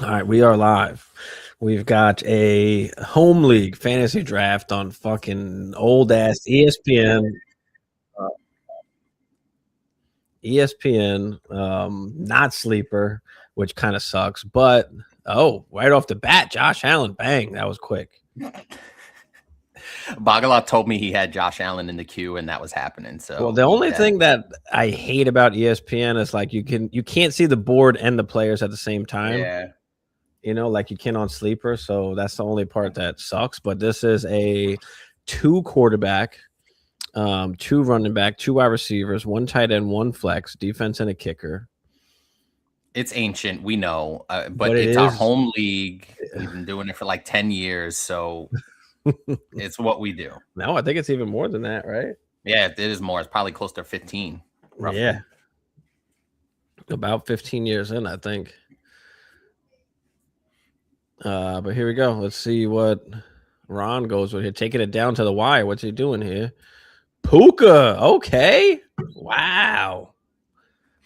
All right, we are live. We've got a home league fantasy draft on fucking old ass ESPN. Not sleeper, which kind of sucks. But right off the bat, Josh Allen, bang, that was quick. Bagala told me he had Josh Allen in the queue, and that was happening. So, well, the only thing that I hate about ESPN is like you can't see the board and the players at the same time. Yeah. You know, like you can on sleeper. So that's the only part that sucks. But this is a 2 quarterback, 2 running back, 2 wide receivers, 1 tight end, 1 flex, defense, and a kicker. It's ancient, we know, but it's our home league. We've been doing it for like 10 years, so it's what we do. No, I think it's even more than that, right? Yeah, it is more. It's probably close to 15. Roughly. Yeah. About 15 years in, I think. But here we go. Let's see what Ron goes with here. Taking it down to the wire. What's he doing here? Puka. Okay. Wow.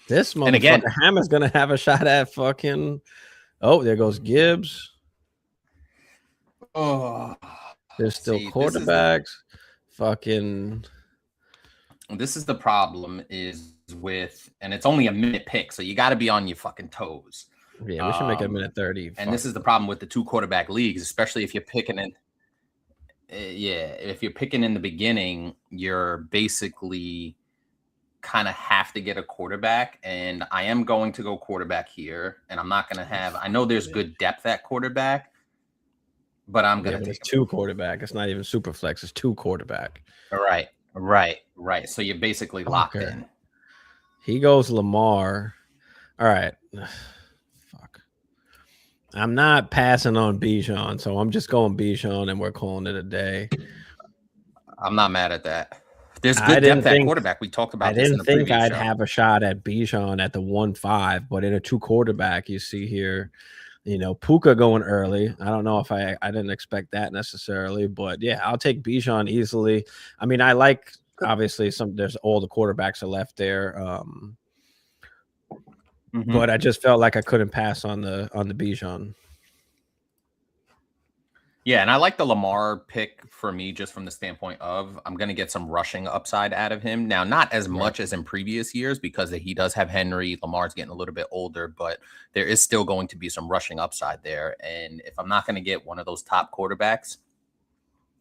This motherfucker Hammer's going to have a shot at fucking... Oh, there goes Gibbs. Oh. There's still quarterbacks. Fucking... This is the problem is with... And it's only a minute pick, so you got to be on your fucking toes. Yeah, we should make it a minute 30. And this is the problem with the 2 quarterback leagues, especially if you're picking in. If you're picking in the beginning, you're basically kind of have to get a quarterback. And I am going to go quarterback here, and I'm not going to have. I know there's good depth at quarterback, but I'm going to take 2 quarterback. It's not even super flex. It's 2 quarterback. Right. So you're basically locked in. He goes Lamar. All right. I'm not passing on Bijan, so I'm just going Bijan, and we're calling it a day. I'm not mad at that. There's good depth at quarterback. We talked about this in the previous show. I didn't think I'd have a shot at Bijan at the 1-5, but in a 2 quarterback, you see here, you know, Puka going early. I don't know if I didn't expect that necessarily, but yeah, I'll take Bijan easily. I mean, I like obviously there's all the quarterbacks are left there. But I just felt like I couldn't pass on the Bijan. Yeah, and I like the Lamar pick for me just from the standpoint of I'm going to get some rushing upside out of him. Now, not as much as in previous years because he does have Henry. Lamar's getting a little bit older, but there is still going to be some rushing upside there. And if I'm not going to get one of those top quarterbacks,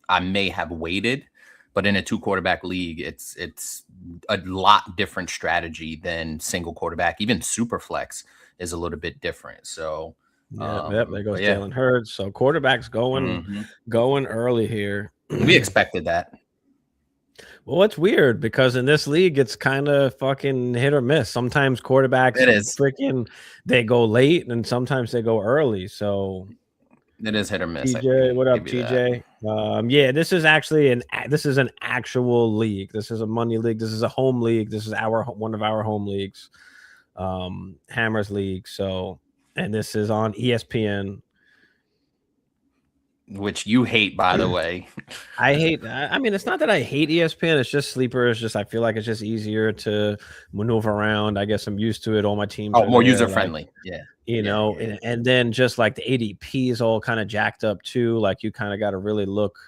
I may have waited. But in a 2 quarterback league, it's a lot different strategy than single quarterback. Even super flex is a little bit different. So there goes Jalen Hurts. So quarterbacks going early here. We expected that. Well, it's weird because in this league, it's kind of fucking hit or miss. Sometimes quarterbacks they go late, and sometimes they go early. So it is hit or miss. TJ, what up, TJ? Yeah, this is actually an actual league. This is a money league. This is a home league. This is one of our home leagues, Hammers League. So, and this is on ESPN, which you hate, by the way. I hate. I mean, it's not that I hate ESPN. It's just sleeper. It's just I feel like it's just easier to maneuver around. I guess I'm used to it. All my teams. Oh, more user friendly. Yeah. You know, and then just like the ADP is all kind of jacked up too. Like you kind of got to really look,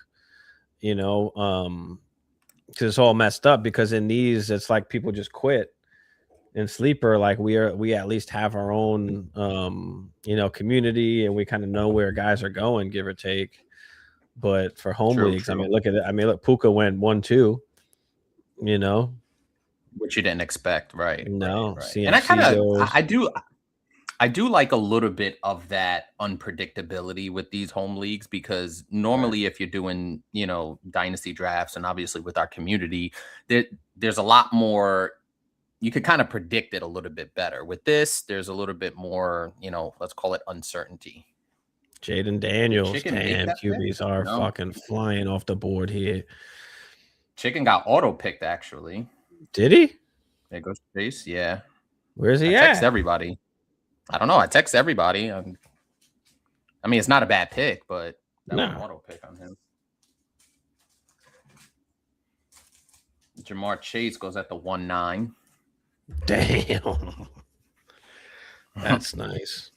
you know, because it's all messed up. Because in these, it's like people just quit. In sleeper, like we at least have our own, you know, community, and we kind of know where guys are going, give or take. But for home leagues, I mean, look at it. I mean, look, Puka went 1-2. You know, which you didn't expect, right? No, right. And I do like a little bit of that unpredictability with these home leagues because normally if you're doing, you know, dynasty drafts and obviously with our community, there's a lot more, you could kind of predict it a little bit better. With this, there's a little bit more, you know, let's call it uncertainty. Jaden Daniels, damn, QBs are fucking flying off the board here. Chicken got auto-picked, actually. Did he? There goes Chase, yeah. Where's he at? I text everybody. I don't know. I text everybody. I mean, it's not a bad pick, but that was an auto pick on him. Jamar Chase goes at the 1-9. Damn. That's nice.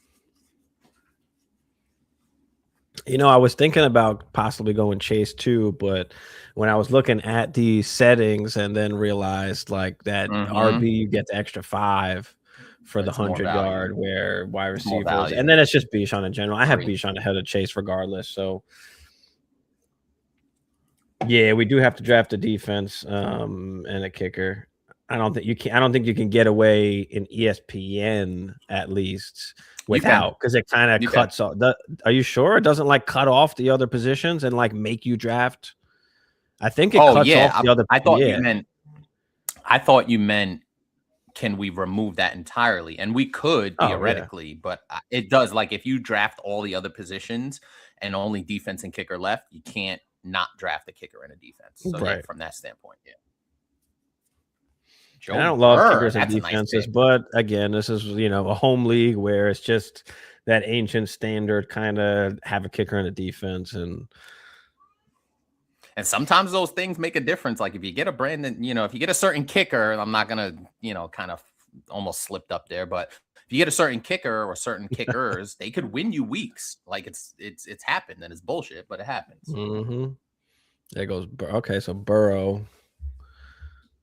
I was thinking about possibly going Chase too, but when I was looking at the settings and then realized like that RB, you get the extra 5 for the It's more 100-yard, value. where wide It's more receivers, and value. then it's just Bijan in general. I have Agree. Bijan ahead of Chase regardless. So yeah, we do have to draft a defense and a kicker. I don't think you can get away in ESPN at least You can. without, because it kind of You can. cuts off. Are you sure it doesn't like cut off the other positions and like make you draft? I think it Oh cuts off yeah. the other. I thought you Yeah. meant. I thought you meant. Can we remove that entirely? And we could Oh yeah. theoretically, but it does. Like if you draft all the other positions and only defense and kicker left, you can't not draft a kicker and a defense. So yeah, Right. from that standpoint, yeah. And I Joe don't love Burr, kickers and that's a nice defenses, pick. but again, this is a home league where it's just that ancient standard kind of have a kicker and a defense, and sometimes those things make a difference. Like if you get a Brandon, if you get a certain kicker, I'm not gonna, kind of almost slipped up there, but if you get a certain kicker or certain kickers, they could win you weeks. Like it's happened and it's bullshit, but it happens. There goes okay. So Burrow.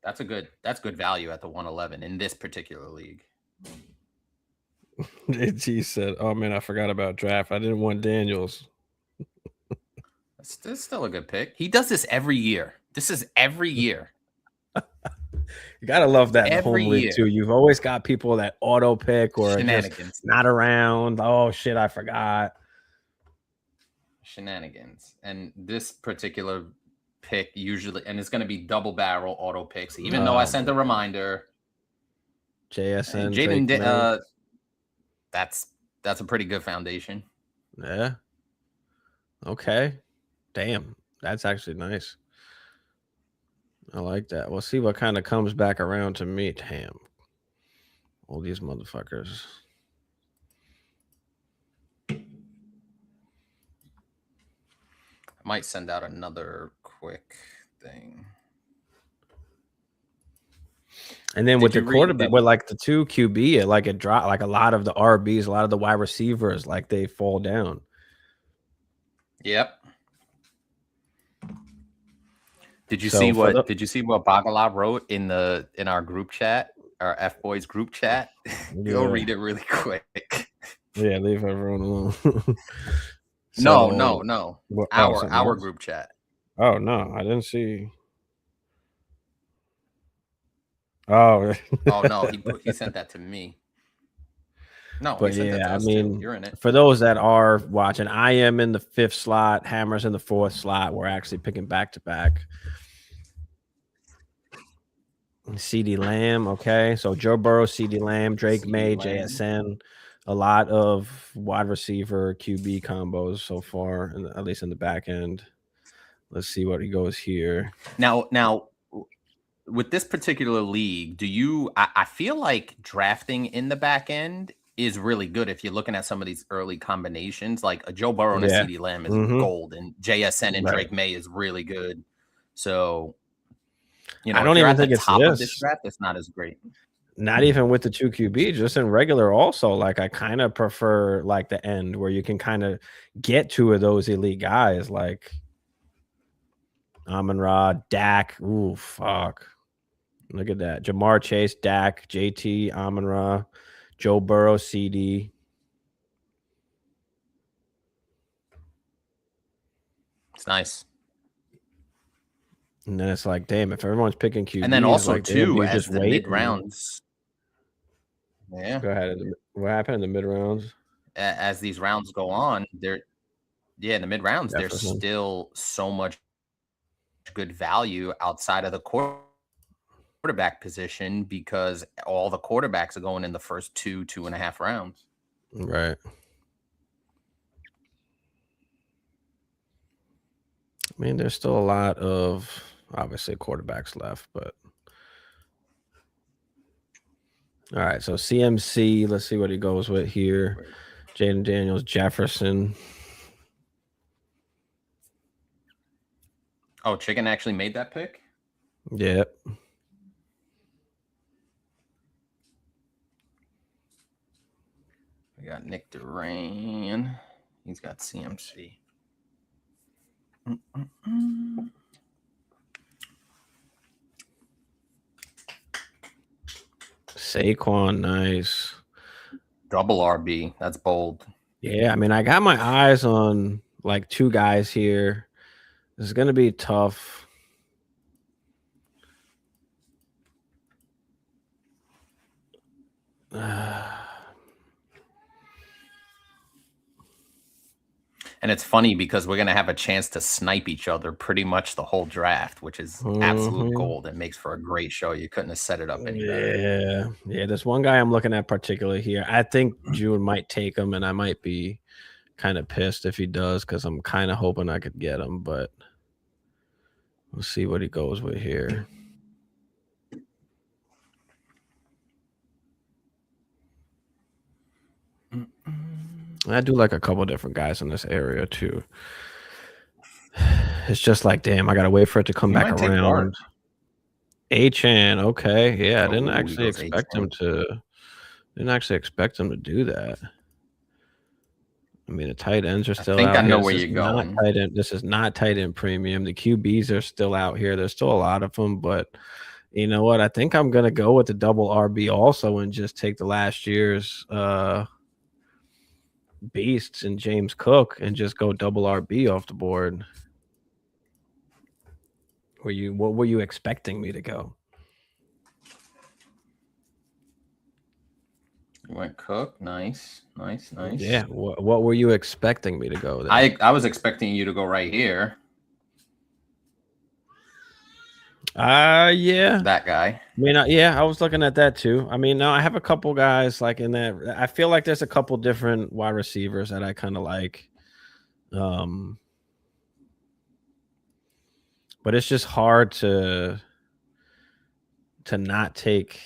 That's good value at the 111 in this particular league. He said, "Oh man, I forgot about draft. I didn't want Daniels." It's still a good pick. He does this every year. This is every year. You gotta love that in the Every home league year. too. You've always got people that auto pick or just not around. Oh shit, I forgot. Shenanigans. And this particular pick usually, and it's going to be double barrel auto picks, even though I sent a reminder. JSN, Jaden, that's a pretty good foundation. Yeah. Okay. Damn, that's actually nice. I like that. We'll see what kind of comes back around to me. Damn. All these motherfuckers. I might send out another quick thing. And then with the quarterback, with like the 2 QB, it dropped, like a lot of the RBs, a lot of the wide receivers, like they fall down. Yep. Did you see what Bagala wrote in our group chat, our F Boys group chat? Go read it really quick. Yeah, leave everyone alone. No. Our group chat. Oh no, I didn't see. Oh. Oh no, he sent that to me. No, but yeah, I mean, you're in it. For those that are watching, I am in the 5th slot. Hammer's in the 4th slot. We're actually picking back to back. CeeDee Lamb, okay. So Joe Burrow, CeeDee Lamb, Drake May, JSN. A lot of wide receiver QB combos so far, at least in the back end. Let's see what he goes here. Now, with this particular league, I feel like drafting in the back end is really good if you're looking at some of these early combinations. Like a Joe Burrow and a CeeDee Lamb is gold, and JSN and Drake May is really good. So, I don't even think it's of this draft, it's not as great. Not even with the 2 QB, just in regular also. Like I kind of prefer like the end where you can kind of get 2 of those elite guys like Amon-Ra, Dak. Ooh, fuck. Look at that. Jamar Chase, Dak, JT, Amon-Ra, Joe Burrow, CD. It's nice. And then it's like, damn, if everyone's picking QBs, and then also like, too, as just the mid rounds. Yeah. Go ahead. What happened in the mid rounds? As these rounds go on, in the mid rounds, there's still so much good value outside of the quarterback position because all the quarterbacks are going in the first 2.5 rounds. Right. I mean, there's still a lot of obviously quarterbacks left, but all right. So CMC, let's see what he goes with here. Jaden Daniels, Jefferson. Oh, Chicken actually made that pick? Yep. We got Nick Duran. He's got CMC. Saquon, nice. Double RB. That's bold. Yeah, I mean, I got my eyes on like 2 guys here. This is going to be tough. And it's funny because we're going to have a chance to snipe each other pretty much the whole draft, which is absolute gold. It makes for a great show. You couldn't have set it up any better. Yeah. There's one guy I'm looking at particularly here. I think June might take him, and I might be kind of pissed if he does because I'm kind of hoping I could get him, but we'll see what he goes with here. I do like a couple different guys in this area too. It's just like, damn, I gotta wait for it to come back around. Achan, okay, yeah, I didn't actually expect him to. Didn't actually expect him to do that. I mean, the tight ends are still out. I know where you're going. This is not tight end premium. The QBs are still out here. There's still a lot of them, but you know what? I think I'm gonna go with the double RB also and just take the last year's beasts and James Cook and just go double RB off the board. What were you expecting me to go? You went Cook, nice. Yeah, what were you expecting me to go there? I was expecting you to go right here. Yeah, that guy. I mean, yeah, I was looking at that too. I mean, now I have a couple guys like in that. I feel like there's a couple different wide receivers that I kind of like. But it's just hard to not take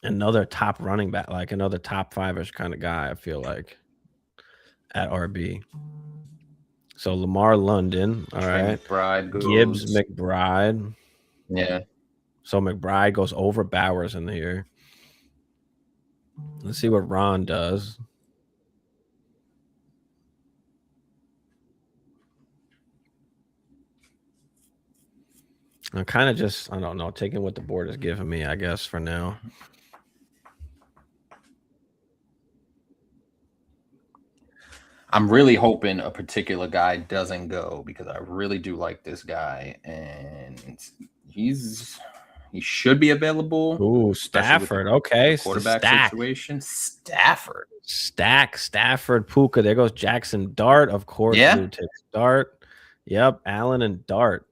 another top running back, like another top 5-ish kind of guy, I feel like, at RB. So Lamar London, all right. Gibbs McBride. Yeah. So McBride goes over Bowers in here. Let's see what Ron does. I'm kind of just, I don't know, taking what the board is giving me, I guess, for now. I'm really hoping a particular guy doesn't go because I really do like this guy, and he should be available. Ooh, Stafford. Okay, quarterback situation. Stafford, Puka. There goes Jackson Dart, of course. Yeah, Blue takes Dart. Yep, Allen and Dart.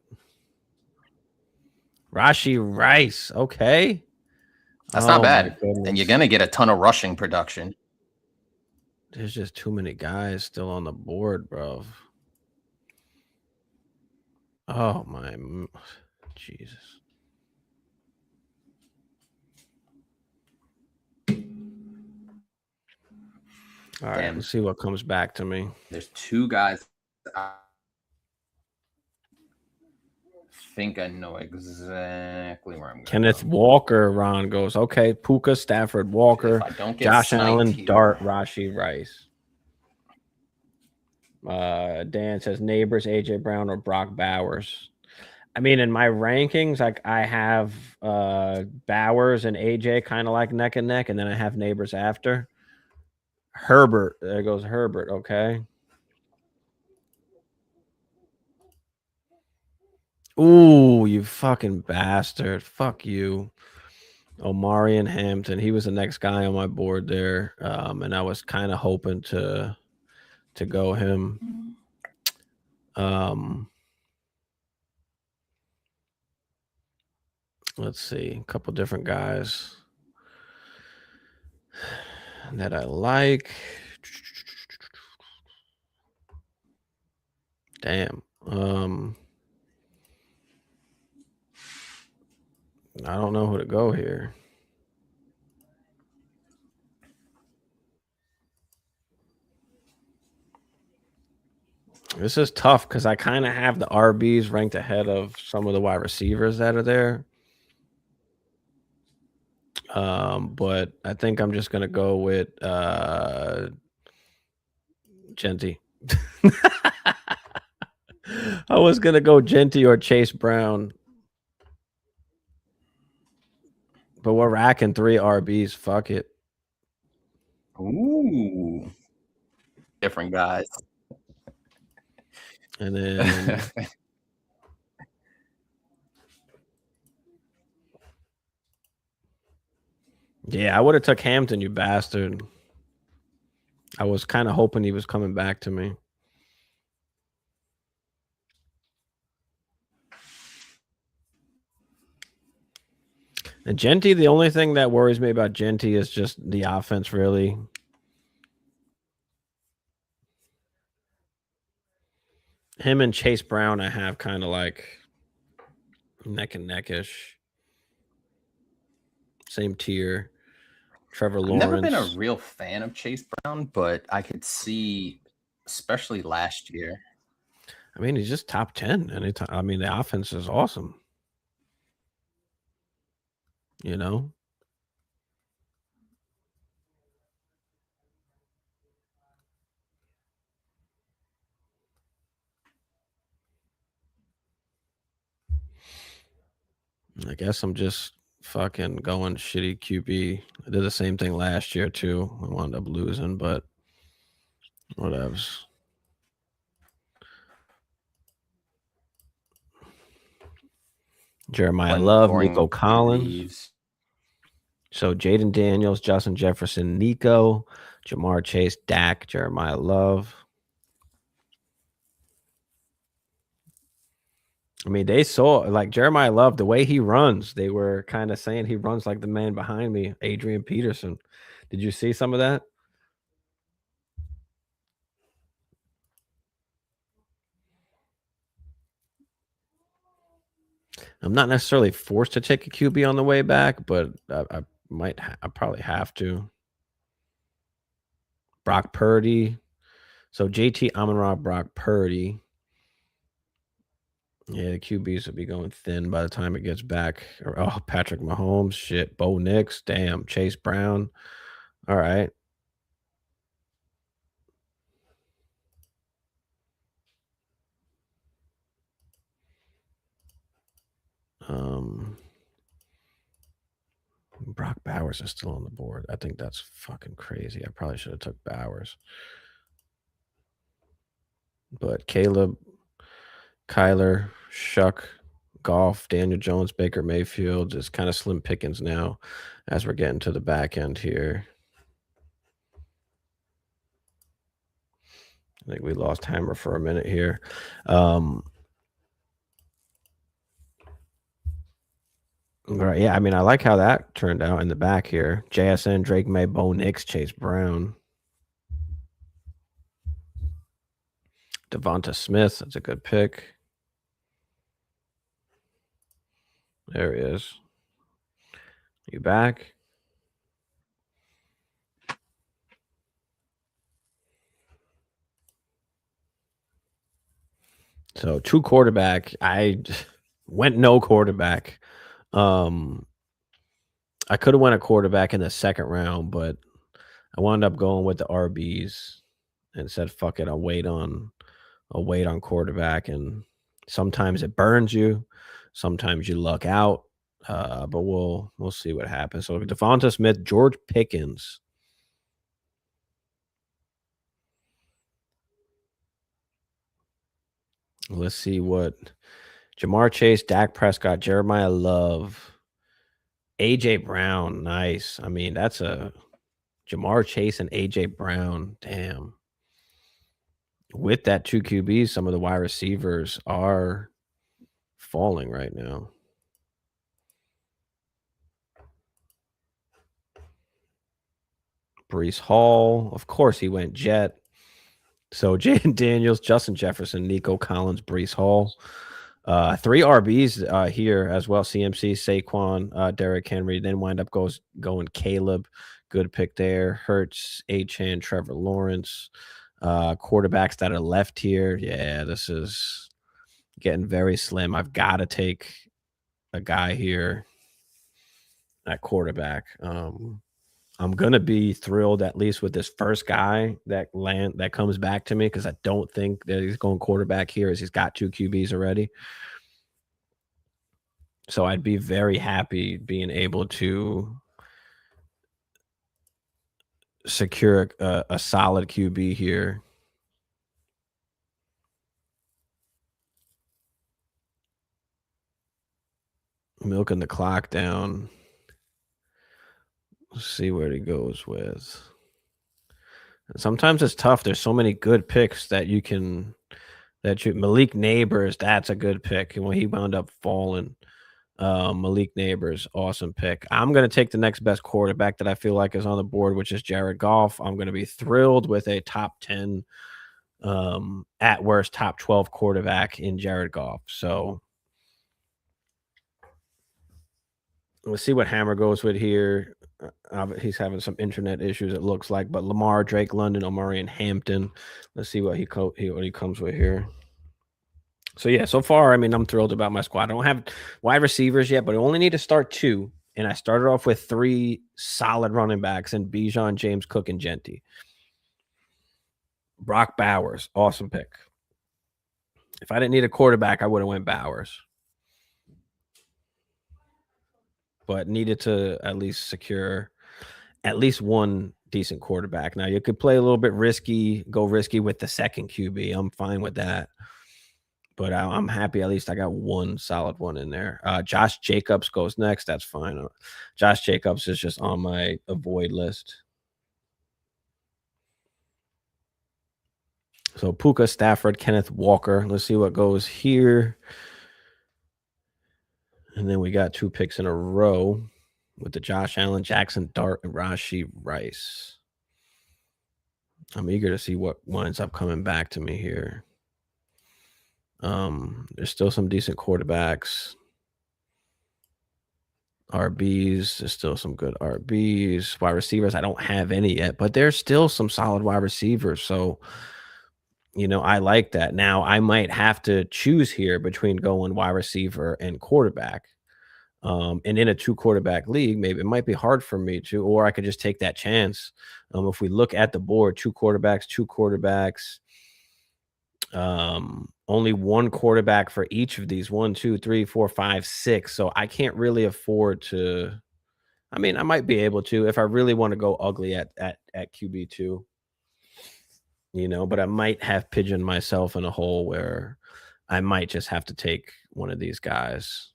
Rashee Rice. Okay, that's not bad, and you're gonna get a ton of rushing production. There's just too many guys still on the board, bro. Oh my Jesus. All right, let's see what comes back to me. There's 2 guys. I think I know exactly where I'm going. Kenneth Walker, Ron goes. Okay, Puka, Stafford, Walker, Josh Allen, Dart, Rashee Rice. Dan says Neighbors, AJ Brown, or Brock Bowers. I mean, in my rankings, like I have Bowers and AJ kind of like neck and neck, and then I have Neighbors after. Herbert, there goes Herbert. Okay. Ooh, you fucking bastard. Fuck you. Omari and Hampton. He was the next guy on my board there. And I was kind of hoping to go him. Let's see. A couple different guys that I like. Damn. I don't know who to go here. This is tough because I kind of have the RBs ranked ahead of some of the wide receivers that are there. But I think I'm just going to go with Genty. I was gonna go Genty or Chase Brown, but we're racking 3 RBs. Fuck it. Ooh, different guys. And then yeah, I would have took Hampton, you bastard. I was kind of hoping he was coming back to me. And Genty, the only thing that worries me about Genty is just the offense, really. Him and Chase Brown, I have kind of like neck and neckish. Same tier. Trevor Lawrence. I've never been a real fan of Chase Brown, but I could see, especially last year. I mean, he's just top 10 anytime. I mean, the offense is awesome. You know? I guess I'm just fucking going shitty QB. I did the same thing last year too. I wound up losing, but whatevs. Jeremiah Love, Nico Collins. So Jaden Daniels, Justin Jefferson, Nico, Jamar Chase, Dak, Jeremiah Love. I mean, they saw like Jeremiah Love, the way he runs, they were kind of saying he runs like the man behind me, Adrian Peterson. Did you see some of that? I'm not necessarily forced to take a QB on the way back, but I probably have to. Brock Purdy. So JT Amon-Ra, Brock Purdy. Yeah, the QBs will be going thin by the time it gets back. Oh, Patrick Mahomes, shit. Bo Nix, damn. Chase Brown. All right. Brock Bowers is still on the board. I think that's fucking crazy. I probably should have took Bowers. But Caleb, Kyler, Shuck, Goff, Daniel Jones, Baker Mayfield is kind of slim pickings now as we're getting to the back end here. I think we lost Hammer for a minute here. Right, yeah, I mean, I like how that turned out in the back here. JSN, Drake May, Bo Nix, Chase Brown. Devonta Smith, that's a good pick. There he is. You back? So 2 quarterback. I went no quarterback. I could have went a quarterback in the second round, but I wound up going with the RBs and said, "Fuck it, I'll wait on quarterback." And sometimes it burns you, sometimes you luck out. But we'll see what happens. So Devonta Smith, George Pickens. Let's see what Jamar Chase, Dak Prescott, Jeremiah Love, AJ Brown. Nice. I mean, that's a Jamar Chase and AJ Brown. Damn. With that 2 QBs, some of the wide receivers are falling right now. Breece Hall, of course, he went Jet. So Jaden Daniels, Justin Jefferson, Nico Collins, Breece Hall. 3 RBs here as well. CMC, Saquon, Derrick Henry. Then wind up going Caleb. Good pick there. Hurts, Achane, Trevor Lawrence. Quarterbacks that are left here. Yeah, this is getting very slim. I've got to take a guy here at quarterback. I'm gonna be thrilled at least with this first guy that comes back to me, because I don't think that he's going quarterback here, as he's got 2 QBs already. So I'd be very happy being able to secure a solid QB here. Milking the clock down. Let's see what he goes with. Sometimes it's tough. There's so many good picks that you can Malik Neighbors, that's a good pick. And when he wound up falling, Malik Neighbors, awesome pick. I'm going to take the next best quarterback that I feel like is on the board, which is Jared Goff. I'm going to be thrilled with a top 10, at worst top 12 quarterback in Jared Goff. So let's see what Hammer goes with here. He's having some internet issues, it looks like, but Lamar, Drake London, Omari, and Hampton. Let's see what he comes with here. So yeah, so far, I mean, I'm thrilled about my squad. I don't have wide receivers yet, but I only need to start 2. And I started off with 3 solid running backs in Bijan, James Cook, and Genty. Brock Bowers, awesome pick. If I didn't need a quarterback, I would have went Bowers. But needed to at least secure at least one decent quarterback. Now, you could play a little bit risky, go risky with the second QB. I'm fine with that. But I'm happy at least I got one solid one in there. Josh Jacobs goes next. That's fine. Josh Jacobs is just on my avoid list. So Puka, Stafford, Kenneth Walker. Let's see what goes here. And then we got 2 picks in a row with the Josh Allen, Jackson Dart, and Rashee Rice. I'm eager to see what winds up coming back to me here. There's still some decent quarterbacks. RBs, there's still some good RBs. Wide receivers, I don't have any yet, but there's still some solid wide receivers. So, I like that. Now, I might have to choose here between going wide receiver and quarterback. And in a 2 quarterback league, maybe it might be hard for me to, or I could just take that chance. If we look at the board, 2 quarterbacks, only 1 quarterback for each of these. 1, 2, 3, 4, 5, 6. So I can't really afford to. I mean, I might be able to if I really want to go ugly at QB2. But I might have pigeoned myself in a hole where I might just have to take one of these guys.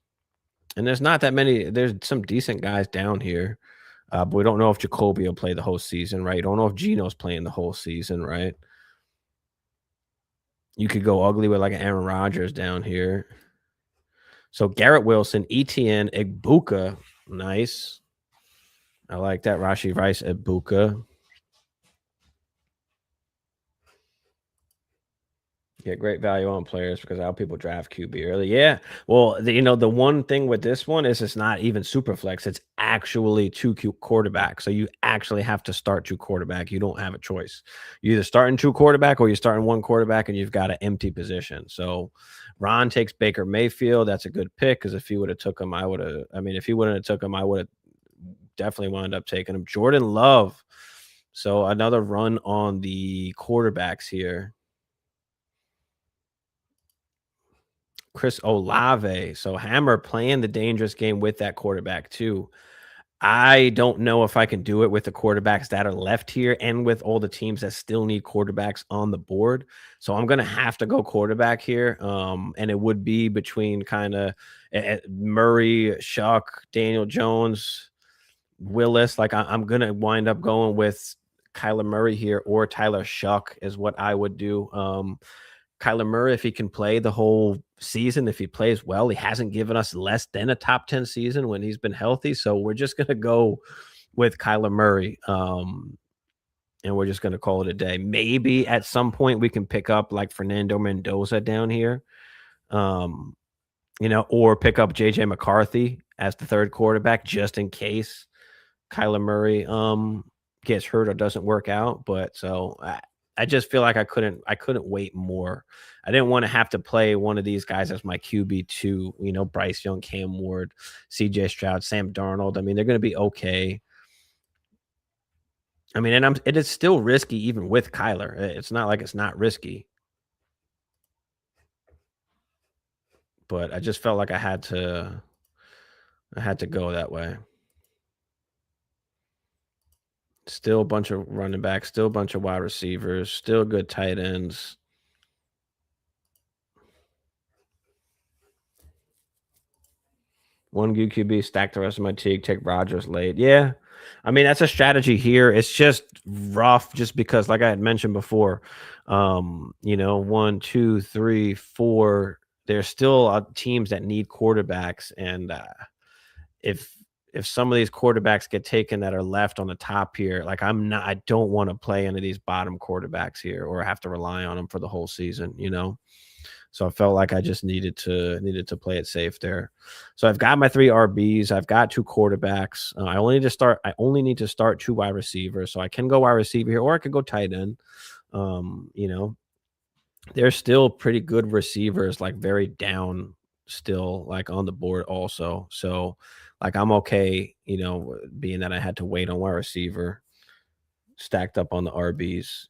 And there's not that many. There's some decent guys down here, but we don't know if Jacoby will play the whole season, right? Don't know if Geno's playing the whole season, right? You could go ugly with like an Aaron Rodgers down here. So Garrett Wilson, ETN, Egbuka, nice. I like that. Rashee Rice, Egbuka. Get great value on players because how people draft QB early. Yeah. Well, the one thing with this one is it's not even super flex. It's actually 2 quarterbacks. So you actually have to start 2 quarterback. You don't have a choice. You either start in 2 quarterback or you're starting 1 quarterback and you've got an empty position. So Ron takes Baker Mayfield. That's a good pick because if he would have took him, if he wouldn't have took him, I would have definitely wound up taking him. Jordan Love. So another run on the quarterbacks here. Chris Olave. So Hammer playing the dangerous game with that quarterback too. I don't know if I can do it with the quarterbacks that are left here and with all the teams that still need quarterbacks on the board. So I'm going to have to go quarterback here. And it would be between kind of Murray, Shuck, Daniel Jones, Willis. Like I'm going to wind up going with Kyler Murray here or Tyler Shuck is what I would do. Kyler Murray, if he can play the whole season, if he plays well, he hasn't given us less than a top 10 season when he's been healthy. So we're just going to go with Kyler Murray. And we're just going to call it a day. Maybe at some point we can pick up like Fernando Mendoza down here, or pick up JJ McCarthy as the 3rd quarterback, just in case Kyler Murray gets hurt or doesn't work out. But so I just feel like I couldn't wait more. I didn't want to have to play one of these guys as my QB2, Bryce Young, Cam Ward, CJ Stroud, Sam Darnold. I mean, they're going to be okay. I mean, and it is still risky even with Kyler. It's not like it's not risky. But I just felt like I had to go that way. Still a bunch of running backs, still a bunch of wide receivers, still good tight ends. One good QB, stack the rest of my team, take Rodgers late. Yeah. I mean, that's a strategy here. It's just rough just because, like I had mentioned before, 1, 2, 3, 4. There's still teams that need quarterbacks. And if some of these quarterbacks get taken that are left on the top here, like I don't want to play any of these bottom quarterbacks here or have to rely on them for the whole season, So I felt like I just needed to play it safe there. So I've got my 3 RBs. I've got 2 quarterbacks. I only need to start 2 wide receivers. So I can go wide receiver here, or I could go tight end. There's still pretty good receivers, like very down still, like on the board also. So like I'm okay, being that I had to wait on wide receiver, stacked up on the RBs.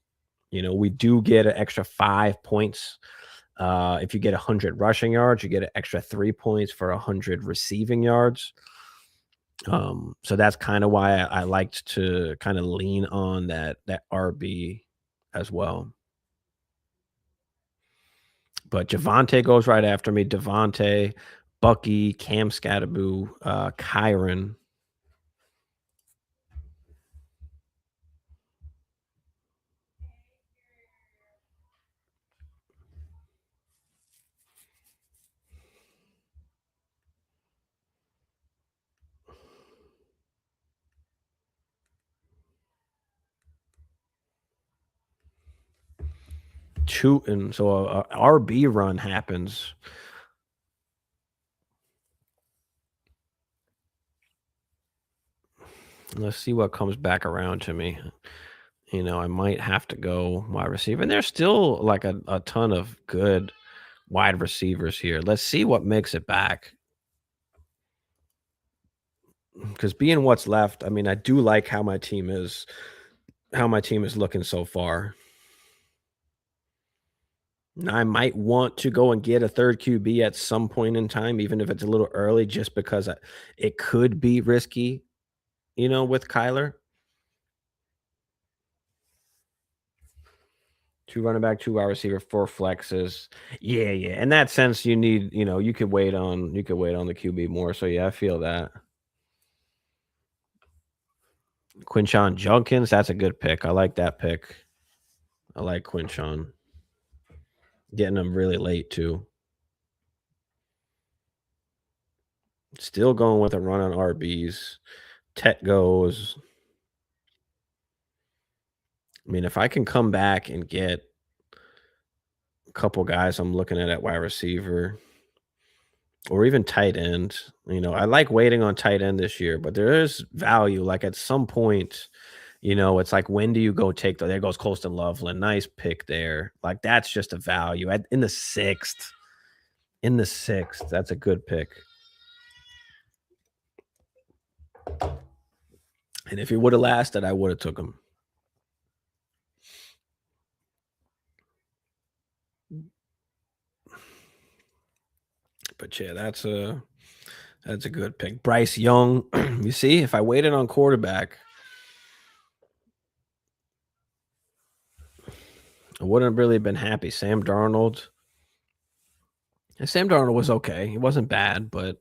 We do get an extra 5 points. If you get 100 rushing yards, you get an extra 3 points for 100 receiving yards. So that's kind of why I liked to kind of lean on that RB as well. But Javonte goes right after me. Devontae, Bucky, Cam Scatterboo, Kyron. And so a RB run happens. Let's see what comes back around to me. I might have to go wide receiver. And there's still like a ton of good wide receivers here. Let's see what makes it back. Because being what's left, I mean, I do like how my team is looking so far. I might want to go and get a third QB at some point in time, even if it's a little early, just because it could be risky, with Kyler. 2 running back, 2 wide receiver, 4 flexes. Yeah. In that sense, you need, you could wait on the QB more. So yeah, I feel that. Quinshon Judkins, that's a good pick. I like that pick. I like Quinshon. Getting them really late too. Still going with a run on RBs. Tet goes. I mean, if I can come back and get a couple guys I'm looking at wide receiver or even tight end, I like waiting on tight end this year, but there is value. Like at some point, it's like, when do you go take there goes Colston Loveland. Nice pick there. Like that's just a value in the 6th. In the 6th, that's a good pick. And if he would have lasted, I would have took him. But yeah, that's a good pick. Bryce Young. You see, if I waited on quarterback, I wouldn't have really been happy. Sam Darnold. And Sam Darnold was okay. He wasn't bad, but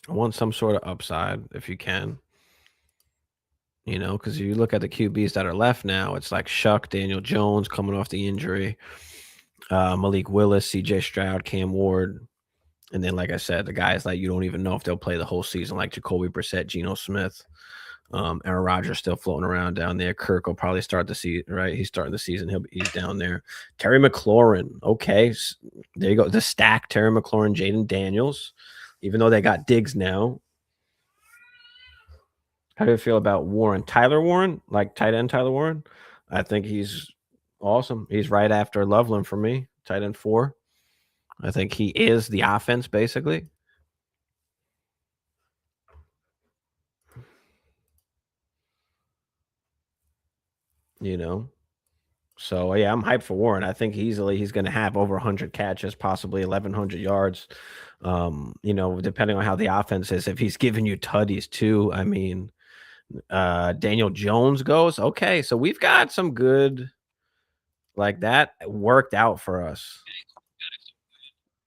I want some sort of upside if you can. Because you look at the QBs that are left now, it's like Shuck, Daniel Jones coming off the injury, Malik Willis, CJ Stroud, Cam Ward. And then, like I said, the guys like you don't even know if they'll play the whole season, like Jacoby Brissett, Geno Smith. Aaron Rodgers still floating around down there. Kirk will probably start the season, right? He's starting the season. He's down there. Terry McLaurin. Okay. There you go. The stack, Terry McLaurin, Jaden Daniels, even though they got Diggs now. How do you feel about Warren? Tyler Warren, like tight end Tyler Warren? I think he's awesome. He's right after Loveland for me, tight end 4. I think he is the offense, basically. you know. So yeah, I'm hyped for Warren. I think easily he's going to have over 100 catches, possibly 1,100 yards. You know, depending on how the offense is. If he's giving you tutties too, I mean, Daniel Jones goes. Okay, so we've got some good like that worked out for us.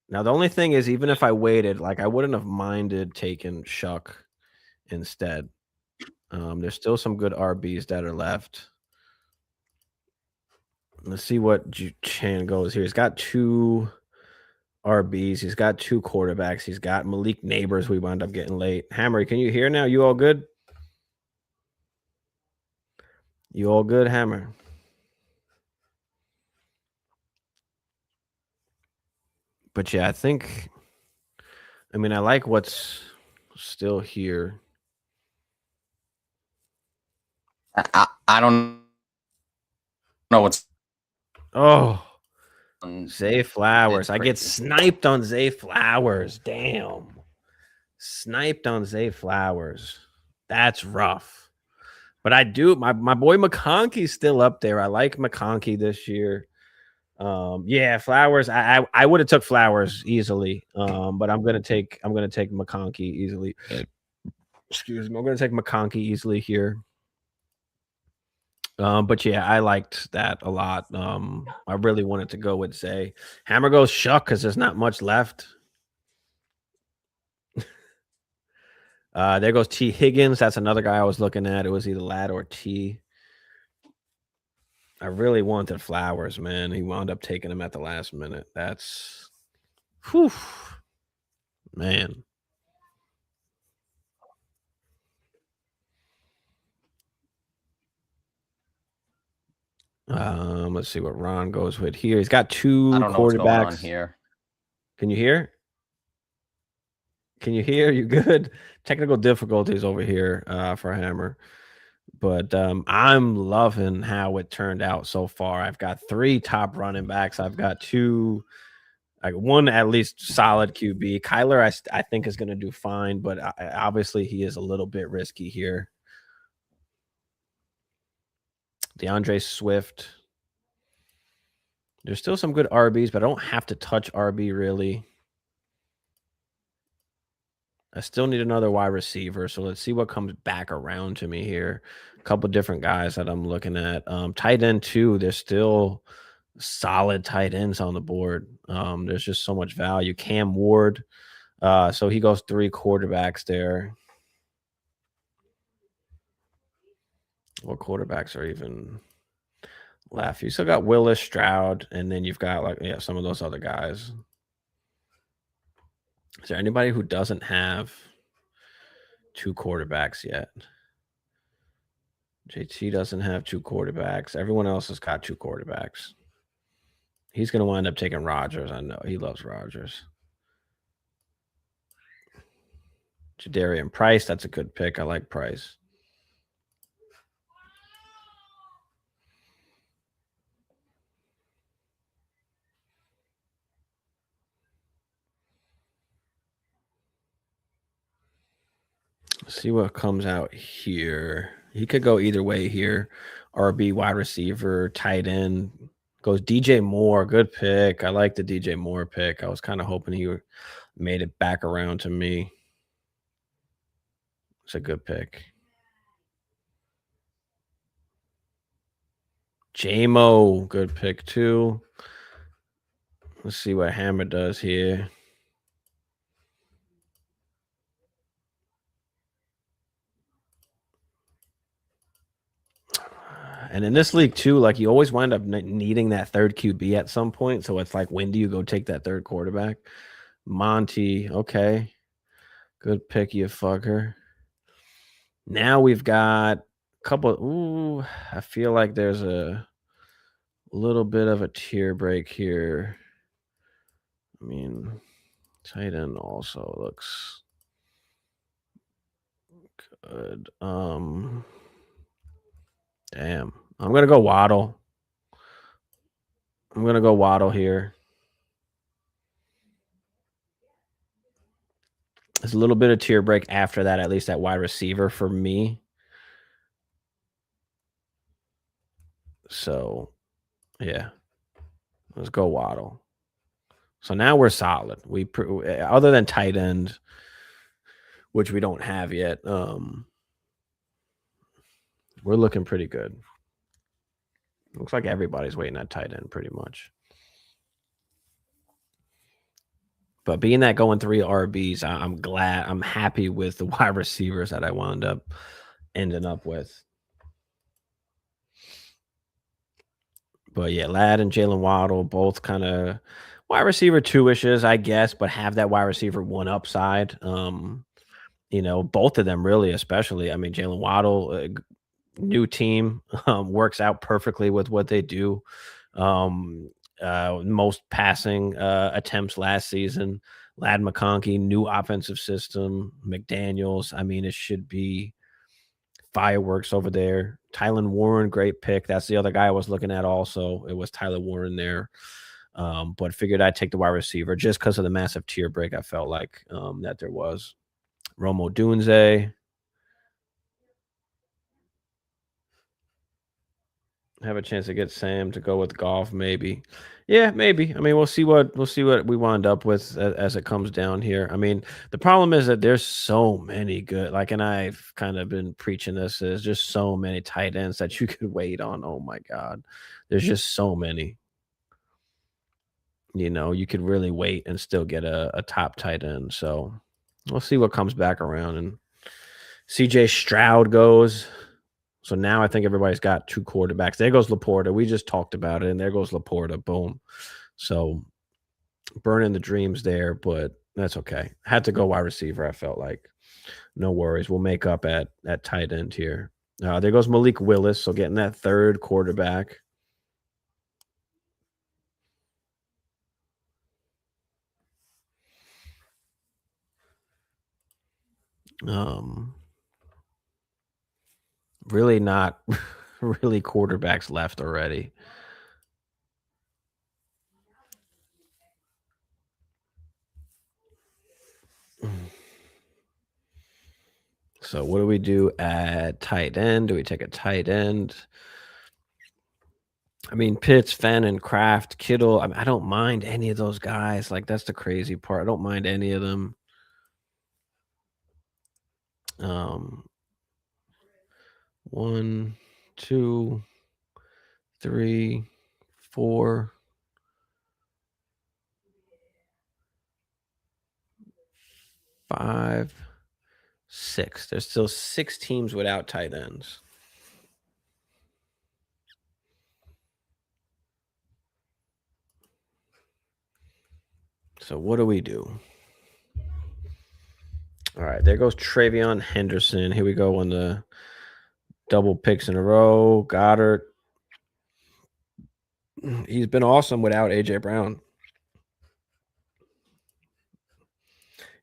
Now the only thing is, even if I waited, like I wouldn't have minded taking Shuck instead. There's still some good RBs that are left. Let's see what Chan goes here. He's got 2 RBs. He's got 2 quarterbacks. He's got Malik Neighbors. We wound up getting late. Hammer, can you hear now? You all good? You all good, Hammer? But yeah, I mean, I like what's still here. I don't know what's Zay Flowers. I get sniped on Zay Flowers. Damn. Sniped on Zay Flowers. That's rough. But I do my boy McConkey's still up there. I like McConkey this year. Yeah, Flowers. I would have took Flowers easily. But I'm gonna take McConkey easily. Excuse me. I'm gonna take McConkey easily here. But yeah, I liked that a lot. I really wanted to go with Zay. Hammer goes Shuck because there's not much left. There goes T. Higgins. That's another guy I was looking at. It was either Lad or T. I really wanted Flowers, man. He wound up taking him at the last minute. That's, whew, man. Let's see what Ron goes with here. He's got 2 I don't know quarterbacks. what's going on here. Can you hear? Can you hear? You good? Technical difficulties over here for Hammer. But I'm loving how it turned out so far. I've got 3 top running backs. I've got 2, like 1 at least solid QB. Kyler, I think is going to do fine, but obviously he is a little bit risky here. DeAndre Swift. There's still some good RBs, but I don't have to touch RB really. I still need another wide receiver, so let's see what comes back around to me here. A couple different guys that I'm looking at. Tight end too. There's still solid tight ends on the board. There's just so much value. Cam Ward. So he goes 3 quarterbacks there. What quarterbacks are even left? You still got Willis, Stroud, and then you've got like some of those other guys. Is there anybody who doesn't have 2 quarterbacks yet? JT doesn't have 2 quarterbacks. Everyone else has got 2 quarterbacks. He's going to wind up taking Rodgers. I know he loves Rodgers. Jadarian Price, that's a good pick. I like Price. Let's see what comes out here. He could go either way here. RB, wide receiver, tight end. Goes DJ Moore. Good pick. I like the DJ Moore pick. I was kind of hoping he made it back around to me. It's a good pick. J-Mo, good pick too. Let's see what Hammer does here. And in this league too, like you always wind up needing that 3rd QB at some point. So it's like, when do you go take that 3rd quarterback? Monty, okay. Good pick, you fucker. Now we've got a couple. Ooh, I feel like there's a little bit of a tier break here. I mean, tight end also looks good. Damn. I'm gonna go Waddle. I'm gonna go Waddle here. There's a little bit of tier break after that, at least at wide receiver for me. So, yeah. Let's go Waddle. So now we're solid. Other than tight end, which we don't have yet, we're looking pretty good. Looks like everybody's waiting at tight end pretty much. But being that going 3 RBs, I'm happy with the wide receivers that I wound up ending up with. But yeah, Ladd and Jalen Waddle both kind of wide receiver 2-ishes, I guess, but have that wide receiver 1 upside. Both of them really, especially. I mean, Jalen Waddle, new team, works out perfectly with what they do. Most passing attempts last season. Ladd McConkey, new offensive system. McDaniels. I mean, it should be fireworks over there. Tylan Warren, great pick. That's the other guy I was looking at also. It was Tyler Warren there. But figured I'd take the wide receiver just because of the massive tier break I felt like that there was. Romo Dunze. Have a chance to get Sam to go with golf, maybe. Yeah, maybe. I mean, we'll see what we wind up with as it comes down here. I mean, the problem is that there's so many good, and I've kind of been preaching this. There's just so many tight ends that you could wait on. Oh my God, there's just so many. You could really wait and still get a top tight end. So we'll see what comes back around. And CJ Stroud goes. So now I think everybody's got 2 quarterbacks. There goes Laporta. We just talked about it, and there goes Laporta. Boom. So burning the dreams there, but that's okay. Had to go wide receiver, I felt like. No worries. We'll make up at tight end here. There goes Malik Willis. So getting that 3rd quarterback. Really not really quarterbacks left already. So what do we do at tight end? Do we take a tight end? I mean, Pitts, Fenton, Kraft, Kittle. I don't mind any of those guys. That's the crazy part. I don't mind any of them. 1, 2, 3, 4, 5, 6. There's still 6 teams without tight ends. So what do we do? All right, there goes Travion Henderson. Here we go on the double picks in a row. Goddard. He's been awesome without AJ Brown.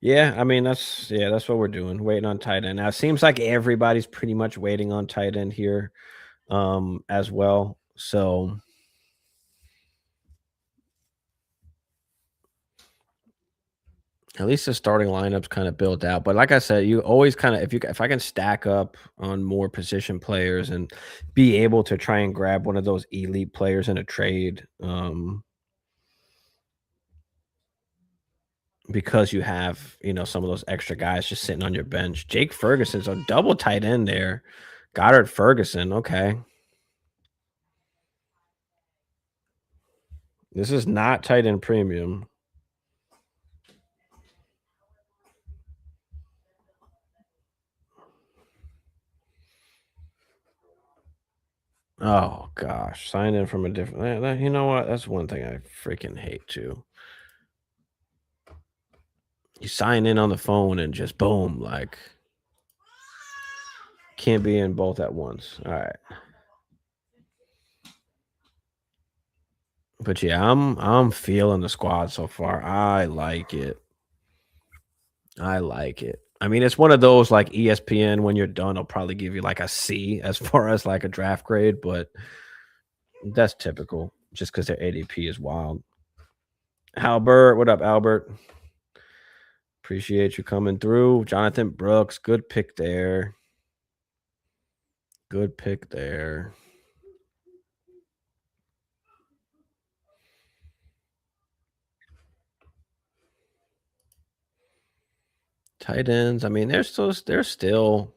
Yeah, I mean that's what we're doing. Waiting on tight end. Now it seems like everybody's pretty much waiting on tight end here, as well. So at least the starting lineup's kind of built out. But like I said, you always kind of if I can stack up on more position players and be able to try and grab one of those elite players in a trade, because you have some of those extra guys just sitting on your bench. Jake Ferguson's a double tight end there. Goddard Ferguson, okay. This is not tight end premium. Oh gosh, sign in from a different. You know what? That's one thing I freaking hate too. You sign in on the phone and just boom, can't be in both at once. All right. But yeah, I'm feeling the squad so far. I like it. I mean, it's one of those like ESPN when you're done, I'll probably give you like a C as far as like a draft grade, but that's typical just because their ADP is wild. Albert, what up, Albert? Appreciate you coming through. Jonathan Brooks, good pick there. Good pick there. Tight ends. I mean, there's still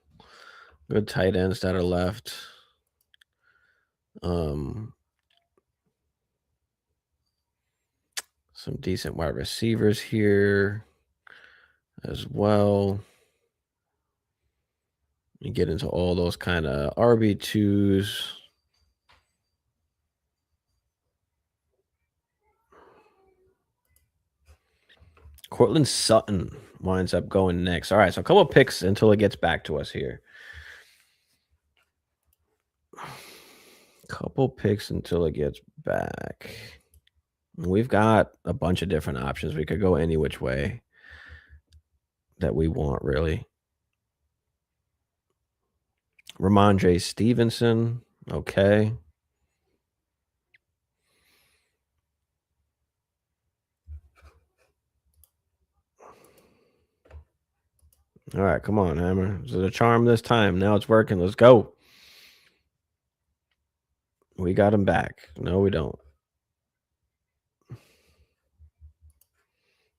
good tight ends that are left. Some decent wide receivers here as well. You get into all those kind of RB2s. Cortland Sutton winds up going next. All right, so a couple of picks until it gets back to us here. Couple picks until it gets back. We've got a bunch of different options. We could go any which way that we want, really. Ramondre Stevenson. Okay. All right, come on, Hammer. Is it a charm this time? Now it's working. Let's go. We got him back. No, we don't.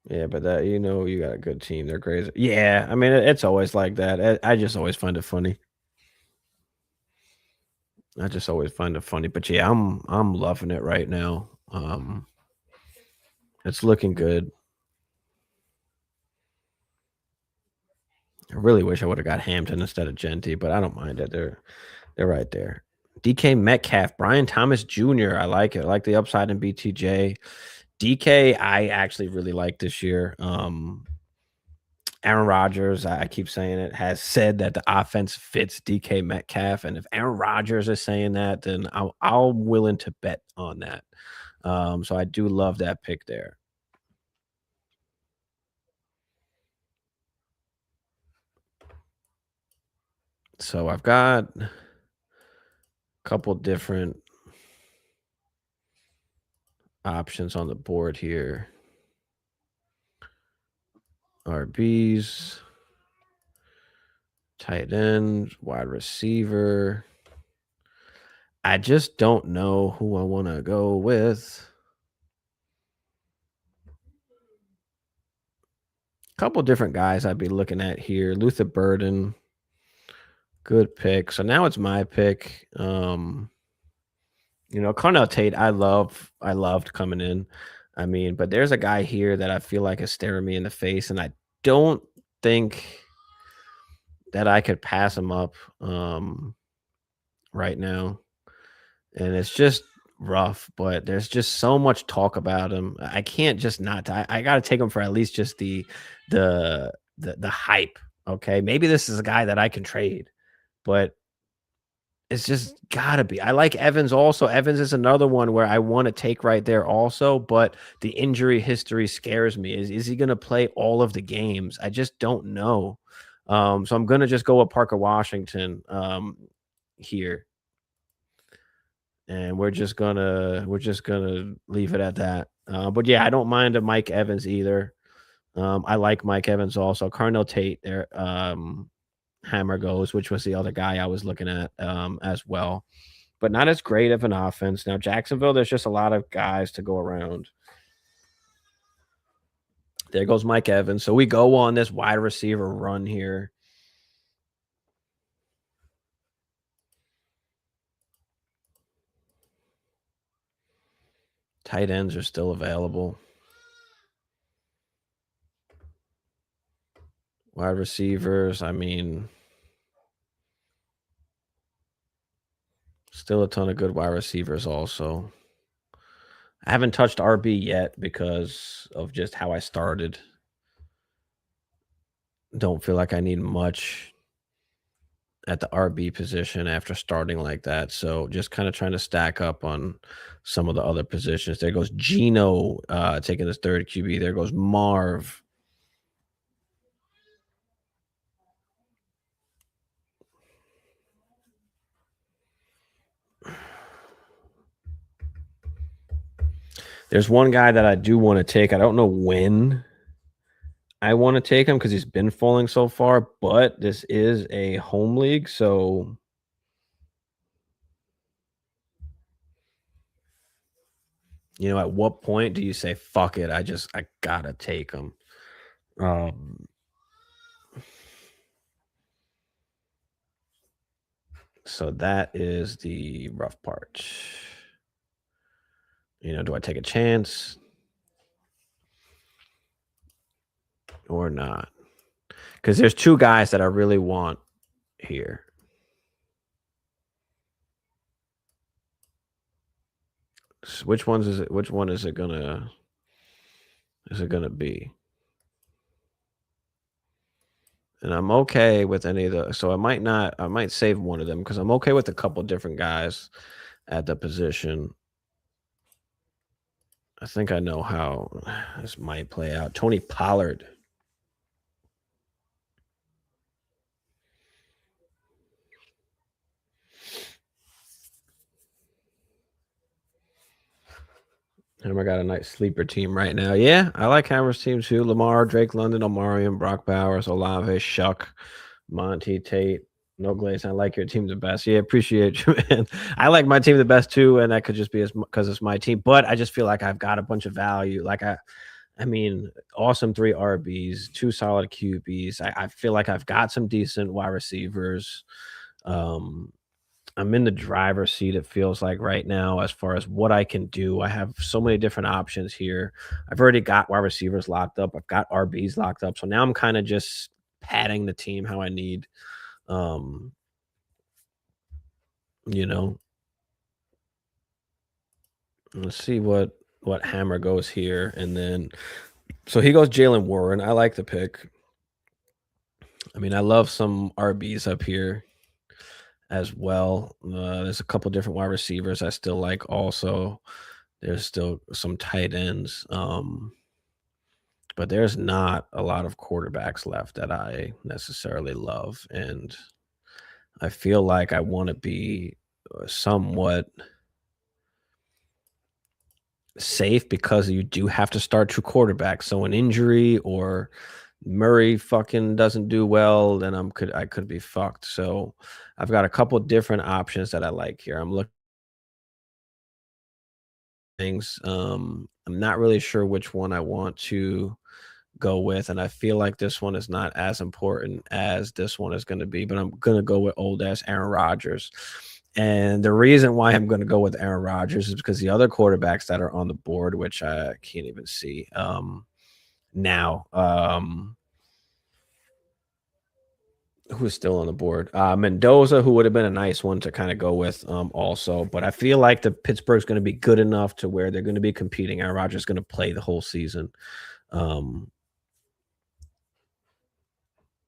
Yeah, but that, you know, you got a good team. They're crazy. Yeah, I mean, it's always like that. I just always find it funny. I just always find it funny. But yeah, I'm loving it right now. It's looking good. I really wish I would have got Hampton instead of Genty, but I don't mind it. They're right there. DK Metcalf, Brian Thomas Jr. I like it. I like the upside in BTJ. DK, I actually really like this year. Aaron Rodgers, I keep saying it, has said that the offense fits DK Metcalf, and if Aaron Rodgers is saying that, then I'm willing to bet on that. So I do love that pick there. So I've got a couple different options on the board here. RBs, tight end, wide receiver. I just don't know who I want to go with. A couple different guys I'd be looking at here. Luther Burden, good pick. So now it's my pick. You know, Cornell Tate, I loved coming in. I mean, but there's a guy here that I feel like is staring me in the face, and I don't think that I could pass him up right now. And it's just rough, but there's just so much talk about him. I can't just not. I got to take him for at least just the hype. Okay, maybe this is a guy that I can trade, but it's just gotta be. I like Evans also. Evans is another one where I want to take right there also, but the injury history scares me. Is he gonna play all of the games? I just don't know. So I'm gonna just go with Parker Washington here. And we're just gonna leave it at that. But yeah, I don't mind a Mike Evans either. I like Mike Evans also. Carnell Tate there. Hammer goes, which was the other guy I was looking at as well. But not as great of an offense. Now, Jacksonville, there's just a lot of guys to go around. There goes Mike Evans. So we go on this wide receiver run here. Tight ends are still available. Wide receivers, I mean, still a ton of good wide receivers also. I haven't touched RB yet because of just how I started. Don't feel like I need much at the RB position after starting like that. So just kind of trying to stack up on some of the other positions. There goes Gino taking his third QB. There goes Marv. There's one guy that I do want to take. I don't know when I want to take him because he's been falling so far, but this is a home league. So you know, at what point do you say, fuck it? I gotta take him. So that is the rough part. You know, do I take a chance or not? Because there's two guys that I really want here. So which one is it gonna be? And I'm okay with any of the, so I might save one of them because I'm okay with a couple different guys at the position. I think I know how this might play out. Tony Pollard. Hammer got a nice sleeper team right now. Yeah, I like Hammer's team too. Lamar, Drake London, Omarion, Brock Bowers, Olave, Shuck, Monty, Tate, No Glaze. I like your team the best. Yeah, appreciate you, man. I like my team the best too, and that could just be because it's my team. But I just feel like I've got a bunch of value. Like I mean, awesome 3 RBs, 2 solid QBs. I feel like I've got some decent wide receivers. I'm in the driver's seat, it feels like right now, as far as what I can do. I have so many different options here. I've already got wide receivers locked up. I've got RBs locked up. So now I'm kind of just padding the team how I need. You know, let's see what Hammer goes here. And then, so he goes Jalen Warren. I like the pick. I mean, I love some RBs up here as well. There's a couple different wide receivers I still like also. There's still some tight ends. But there's not a lot of quarterbacks left that I necessarily love. And I feel like I want to be somewhat safe because you do have to start 2 quarterbacks. So an injury or Murray fucking doesn't do well, then I could be fucked. So I've got a couple different options that I like here. I'm looking at things. I'm not really sure which one I want to go with, and I feel like this one is not as important as this one is going to be, but I'm going to go with old ass Aaron Rodgers. And the reason why I'm going to go with Aaron Rodgers is because the other quarterbacks that are on the board, which I can't even see now, who's still on the board? Mendoza, who would have been a nice one to kind of go with also. But I feel like the Pittsburgh's going to be good enough to where they're going to be competing. Aaron Rodgers is going to play the whole season.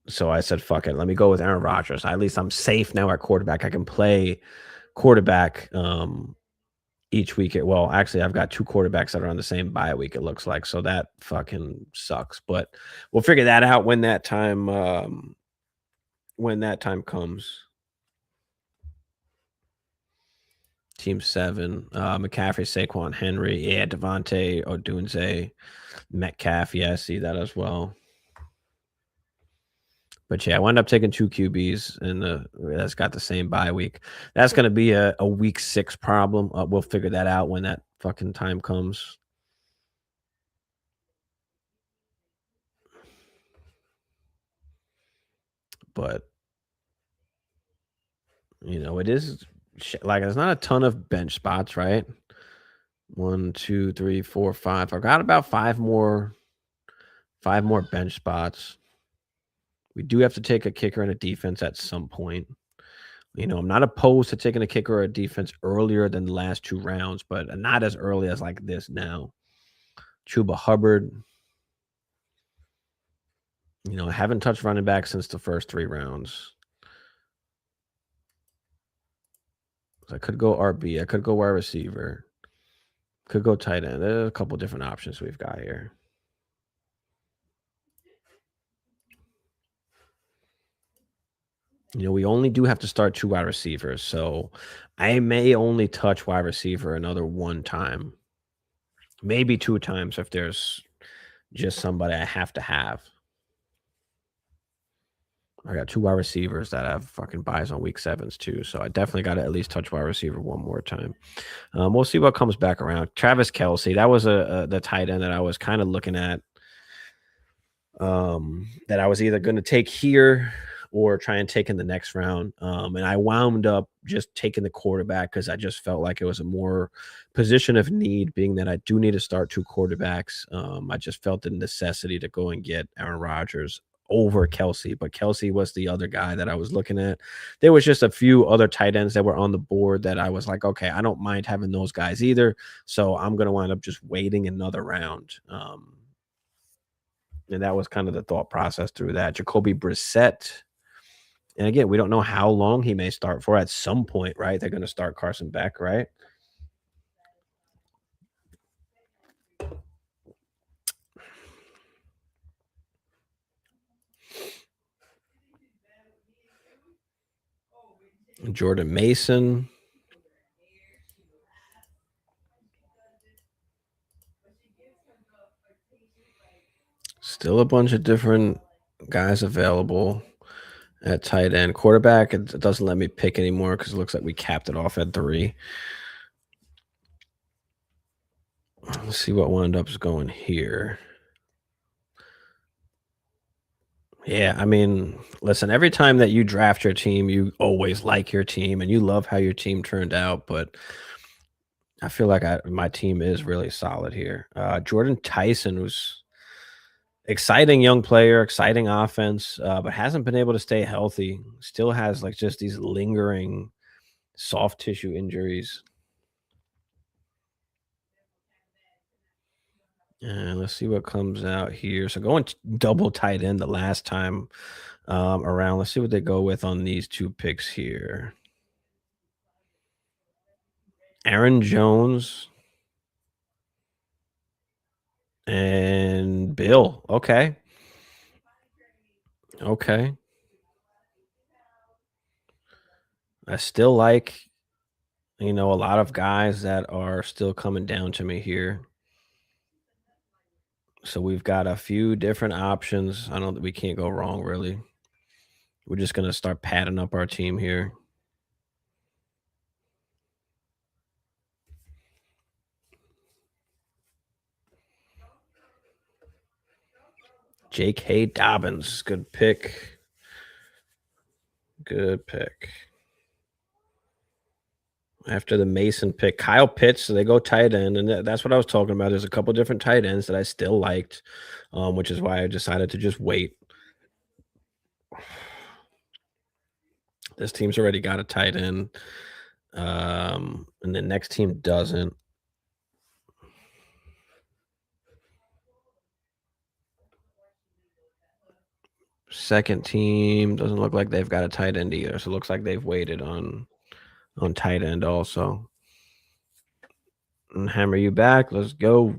So I said, fuck it. Let me go with Aaron Rodgers. At least I'm safe now at quarterback. I can play quarterback each week. Well, actually, I've got 2 quarterbacks that are on the same bye week, it looks like. So that fucking sucks. But we'll figure that out when that time comes. Team 7. McCaffrey, Saquon, Henry. Yeah, Devontae, Odunze, Metcalf. Yeah, I see that as well. But yeah, I wound up taking 2 QBs, and that's got the same bye week. That's going to be a week 6 problem. We'll figure that out when that fucking time comes. But you know, it is like there's not a ton of bench spots, right? 1, 2, 3, 4, 5. I got about 5 more bench spots. We do have to take a kicker and a defense at some point. You know, I'm not opposed to taking a kicker or a defense earlier than the last 2 rounds, but not as early as like this now. Chuba Hubbard. You know, I haven't touched running back since the first 3 rounds. So I could go RB. I could go wide receiver. Could go tight end. There's a couple different options we've got here. You know, we only do have to start 2 wide receivers, so I may only touch wide receiver another 1 time. Maybe 2 times if there's just somebody I have to have. I got 2 wide receivers that have fucking buys on week 7s too, so I definitely got to at least touch wide receiver 1 more time. We'll see what comes back around. Travis Kelce, that was the tight end that I was kind of looking at. That I was either going to take here or try and take in the next round. And I wound up just taking the quarterback because I just felt like it was a more position of need, being that I do need to start 2 quarterbacks. I just felt the necessity to go and get Aaron Rodgers over Kelsey, but Kelsey was the other guy that I was looking at. There was just a few other tight ends that were on the board that I was like, okay, I don't mind having those guys either. So I'm going to wind up just waiting another round. And that was kind of the thought process through that. Jacoby Brissett. And again, we don't know how long he may start for. At some point, right? They're going to start Carson Beck, right? Jordan Mason. Still a bunch of different guys available at tight end. Quarterback, it doesn't let me pick anymore because it looks like we capped it off at 3. Let's see what wound up going here. Yeah, I mean, listen, every time that you draft your team, you always like your team and you love how your team turned out, but I feel like my team is really solid here. Jordan Tyson was exciting young player, exciting offense, but hasn't been able to stay healthy. Still has like just these lingering soft tissue injuries. And let's see what comes out here. So going double tight end the last time around. Let's see what they go with on these 2 picks here. Aaron Jones and Bill. Okay. Okay. I still like, a lot of guys that are still coming down to me here. So we've got a few different options. I don't we can't go wrong really. We're just gonna start padding up our team here. J.K. Dobbins, good pick. Good pick. After the Mason pick, Kyle Pitts, so they go tight end, and that's what I was talking about. There's a couple different tight ends that I still liked, which is why I decided to just wait. This team's already got a tight end, and the next team doesn't. Second team doesn't look like they've got a tight end either, so it looks like they've waited on tight end also. And Hammer, you back? Let's go.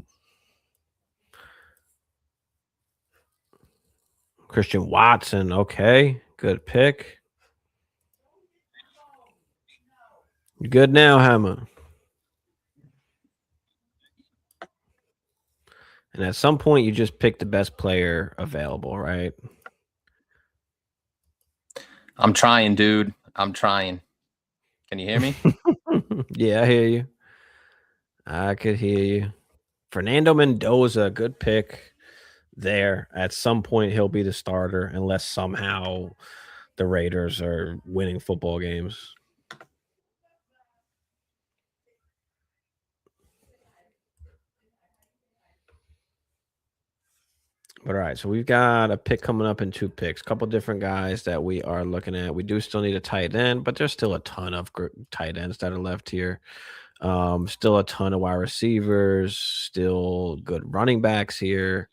Christian Watson, okay, good pick. You good now, Hammer? And at some point, you just pick the best player available, right? I'm trying, dude. I'm trying. Can you hear me? Yeah, I hear you. I could hear you. Fernando Mendoza, good pick there. At some point, he'll be the starter unless somehow the Raiders are winning football games. But all right, so we've got a pick coming up in 2 picks. A couple different guys that we are looking at. We do still need a tight end, but there's still a ton of tight ends that are left here. Still a ton of wide receivers, still good running backs here.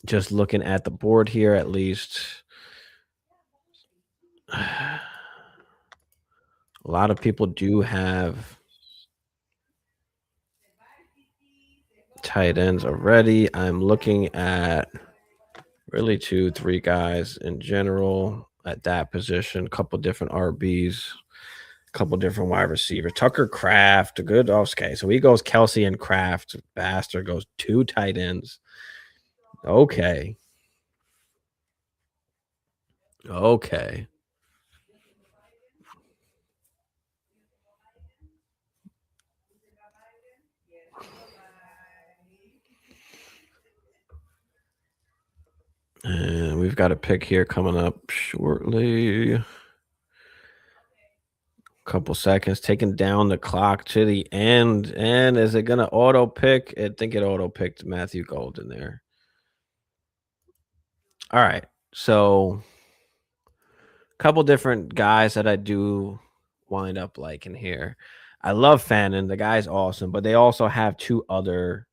Just looking at the board here, at least. A lot of people do have tight ends already. I'm looking at really 2, 3 guys in general at that position. A couple different RBs, a couple different wide receivers. Tucker Kraft, a good. Okay, so he goes Kelsey and Kraft. Bastard goes 2 tight ends. Okay. Okay. And we've we've got a pick here coming up shortly. Couple seconds, taking down the clock to the end. And is it going to auto pick? I think it auto picked Matthew Golden there. All right. So, a couple different guys that I do wind up liking here. I love Fannin. The guy's awesome, but they also have two other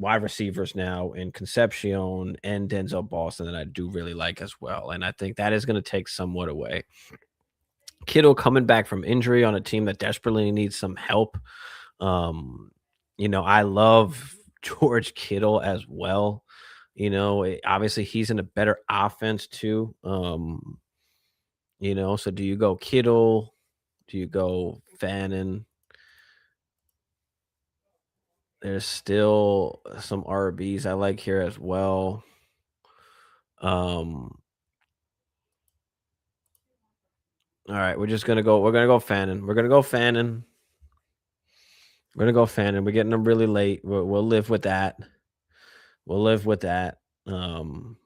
wide receivers now in Concepcion and Denzel Boston that I do really like as well. And I think that is going to take somewhat away. Kittle coming back from injury on a team that desperately needs some help. I love George Kittle as well. Obviously he's in a better offense too. So do you go Kittle? Do you go Fannin? There's still some RBs I like here as well. All right, we're gonna go Fannin. We're gonna go Fannin. We're getting them really late. We'll live with that. We'll live with that. I'm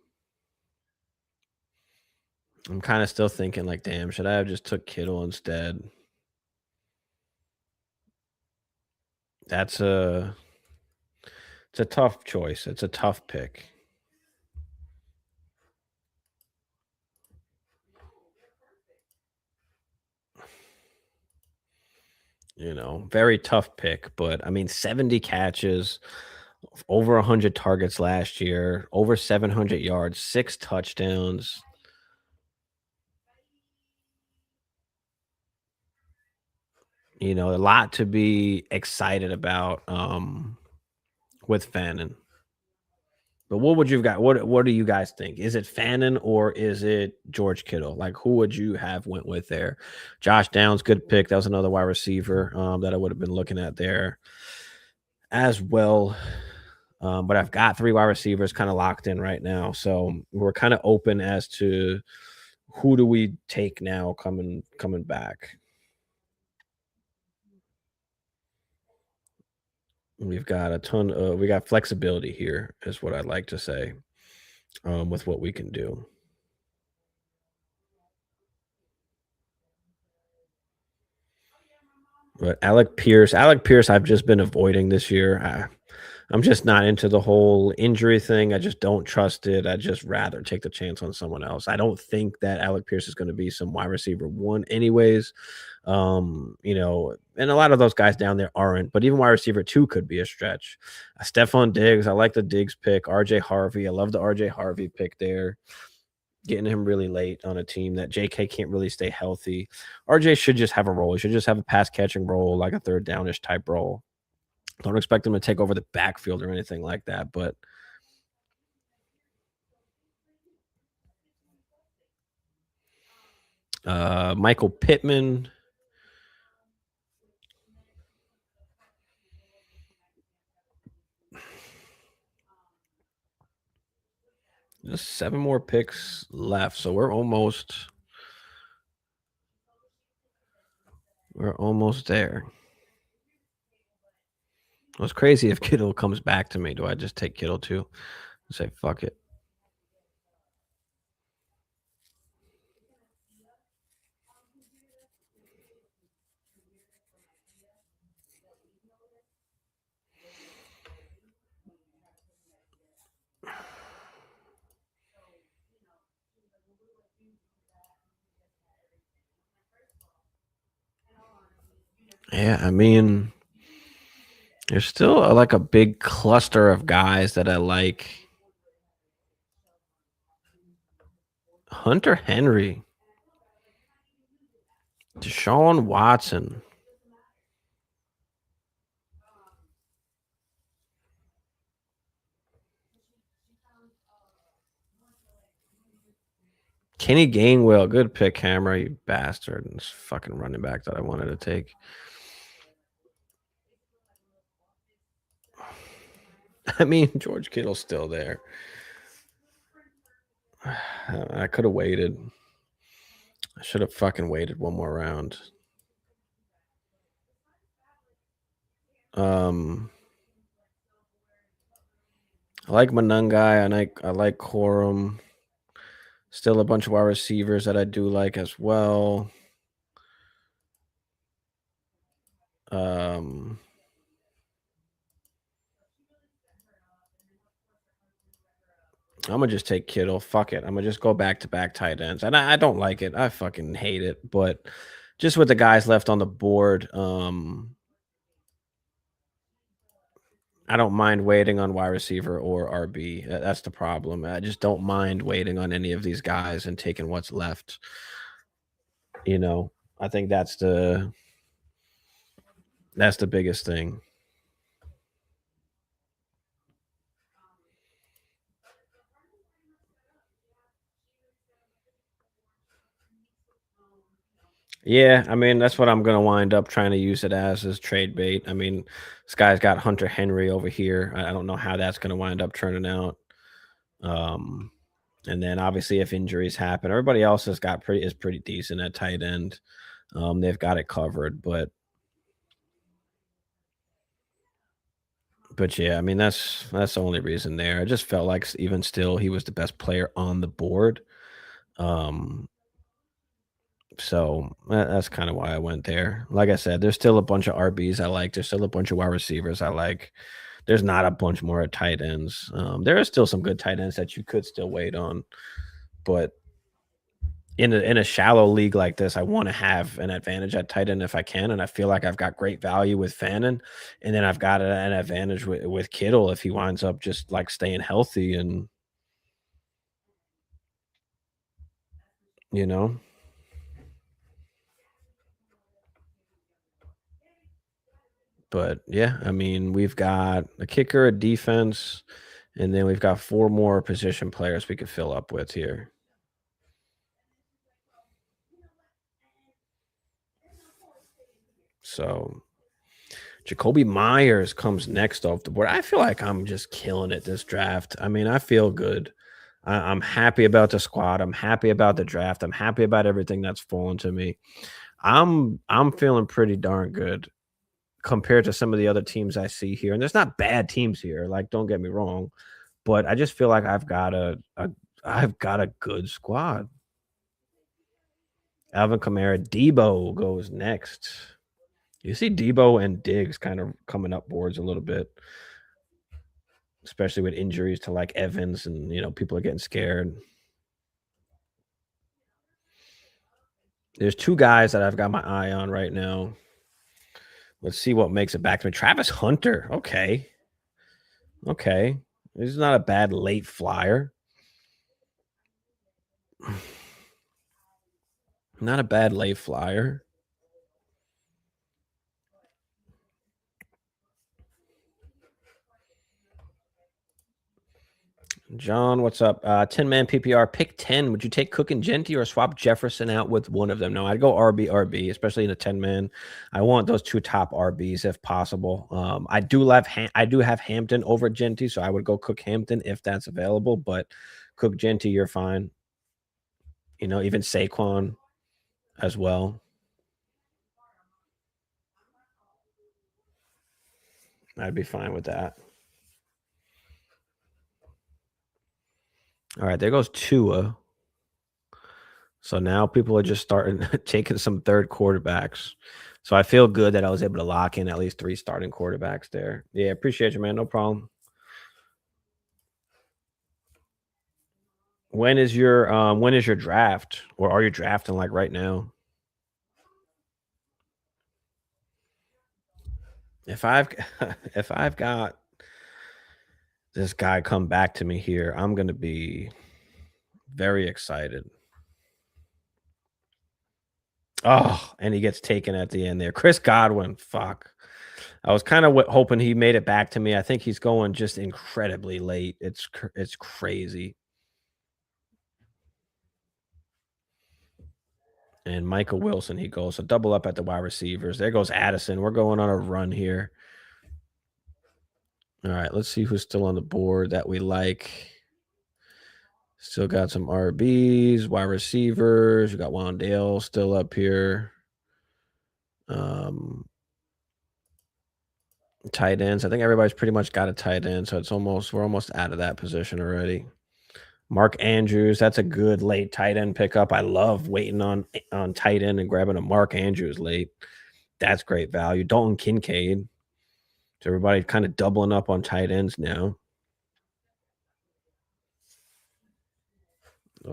kind of still thinking like, damn, should I have just took Kittle instead? It's a tough choice. It's a tough pick. Very tough pick, but I mean, 70 catches, over 100 targets last year, over 700 yards, 6 touchdowns. A lot to be excited about with Fannin. But what would you got? What do you guys think? Is it Fannin or is it George Kittle? Like, who would you have went with there? Josh Downs, good pick. That was another wide receiver that I would have been looking at there as well. But I've got 3 wide receivers kind of locked in right now, so we're kind of open as to who do we take now coming back. We've got a ton. We got flexibility here, is what I'd like to say. With what we can do. But Alec Pierce, I've just been avoiding this year. I'm just not into the whole injury thing. I just don't trust it. I'd just rather take the chance on someone else. I don't think that Alec Pierce is going to be some wide receiver one, anyways. And a lot of those guys down there aren't, but even wide receiver 2 could be a stretch. Stephon Diggs, I like the Diggs pick. RJ Harvey, I love the RJ Harvey pick there. Getting him really late on a team that JK can't really stay healthy. RJ should just have a role. He should just have a pass catching role, like a third downish type role. Don't expect him to take over the backfield or anything like that, but Michael Pittman. Just 7 more picks left, so we're almost there. It's crazy if Kittle comes back to me. Do I just take Kittle too and say fuck it? Yeah, I mean, there's still like a big cluster of guys that I like. Hunter Henry, Deshaun Watson. Kenny Gainwell, good pick, Hammer, you bastard. And this fucking running back that I wanted to take. I mean, George Kittle's still there. I could have waited. I should have fucking waited one more round. I like Manungai. I like Corum. Still a bunch of wide receivers that I do like as well. I'm gonna just take Kittle. Fuck it. I'm gonna just go back to back tight ends. And I don't like it. I fucking hate it. But just with the guys left on the board, I don't mind waiting on wide receiver or RB. That's the problem. I just don't mind waiting on any of these guys and taking what's left. You know, I think that's the biggest thing. Yeah, I mean, that's what I'm gonna wind up trying to use it as trade bait. I mean, this guy's got Hunter Henry over here. I don't know how that's gonna wind up turning out. Um, and then obviously if injuries happen, everybody else has got pretty decent at tight end. They've got it covered, but yeah, I mean that's the only reason there. I just felt like even still he was the best player on the board. Um, So that's kind of why I went there. Like I said, there's still a bunch of RBs I like. There's still a bunch of wide receivers I like. There's not a bunch more at tight ends. There are still some good tight ends that you could still wait on, but in a shallow league like this, I want to have an advantage at tight end if I can, and I feel like I've got great value with Fannin, and then I've got an advantage with Kittle if he winds up just like staying healthy and you know. But yeah, I mean, we've got a kicker, a defense, and then we've got 4 more position players we could fill up with here. So Jacoby Myers comes next off the board. I feel like I'm just killing it this draft. I mean, I feel good. I'm happy about the squad. I'm happy about the draft. I'm happy about everything that's fallen to me. I'm feeling pretty darn good compared to some of the other teams I see here. And there's not bad teams here. Like, don't get me wrong. But I just feel like I've got a good squad. Alvin Kamara, Debo goes next. You see Debo and Diggs kind of coming up boards a little bit, especially with injuries to like Evans, and people are getting scared. There's 2 guys that I've got my eye on right now. Let's see what makes it back to me. Travis Hunter. Okay. Okay. This is not a bad late flyer. Not a bad late flyer. John, what's up? 10-man PPR, pick 10. Would you take Cook and Genty or swap Jefferson out with one of them? No, I'd go RB, especially in a 10-man. I want those 2 top RBs if possible. I do have Hampton over Genty, so I would go Cook Hampton if that's available, but Cook Genty, you're fine. Even Saquon as well. I'd be fine with that. All right, there goes Tua. So now people are just starting taking some third quarterbacks. So I feel good that I was able to lock in at least 3 starting quarterbacks there. Yeah, appreciate you, man. No problem. When is your draft? Or are you drafting like right now? If I've if I've got this guy come back to me here, I'm gonna be very excited. Oh, and he gets taken at the end there. Chris Godwin, fuck. I was kind of hoping he made it back to me. I think he's going just incredibly late. It's crazy. And Michael Wilson, he goes. So double up at the wide receivers. There goes Addison. We're going on a run here. All right, let's see who's still on the board that we like. Still got some RBs, wide receivers. We got Wandale still up here. Tight ends. I think everybody's pretty much got a tight end, so we're almost out of that position already. Mark Andrews, that's a good late tight end pickup. I love waiting on tight end and grabbing a Mark Andrews late. That's great value. Dalton Kincaid. So everybody kind of doubling up on tight ends now.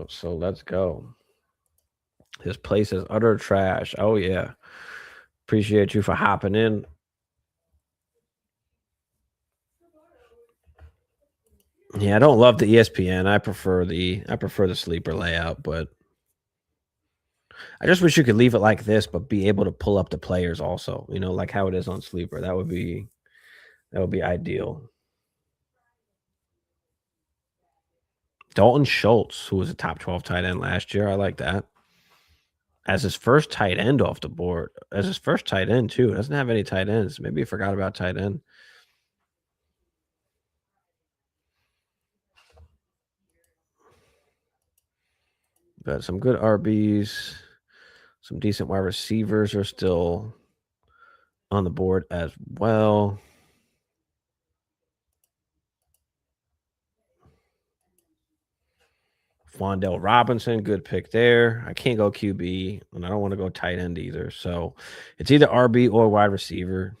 So let's go. His place is utter trash. Oh, yeah. Appreciate you for hopping in. Yeah, I don't love the ESPN. I prefer the sleeper layout, but I just wish you could leave it like this, but be able to pull up the players also, like how it is on sleeper. That would be ideal. Dalton Schultz, who was a top 12 tight end last year. I like that. As his first tight end off the board. As his first tight end, too. Doesn't have any tight ends. Maybe he forgot about tight end. But some good RBs. Some decent wide receivers are still on the board as well. Wandale Robinson, good pick there. I can't go QB, and I don't want to go tight end either. So it's either RB or wide receiver.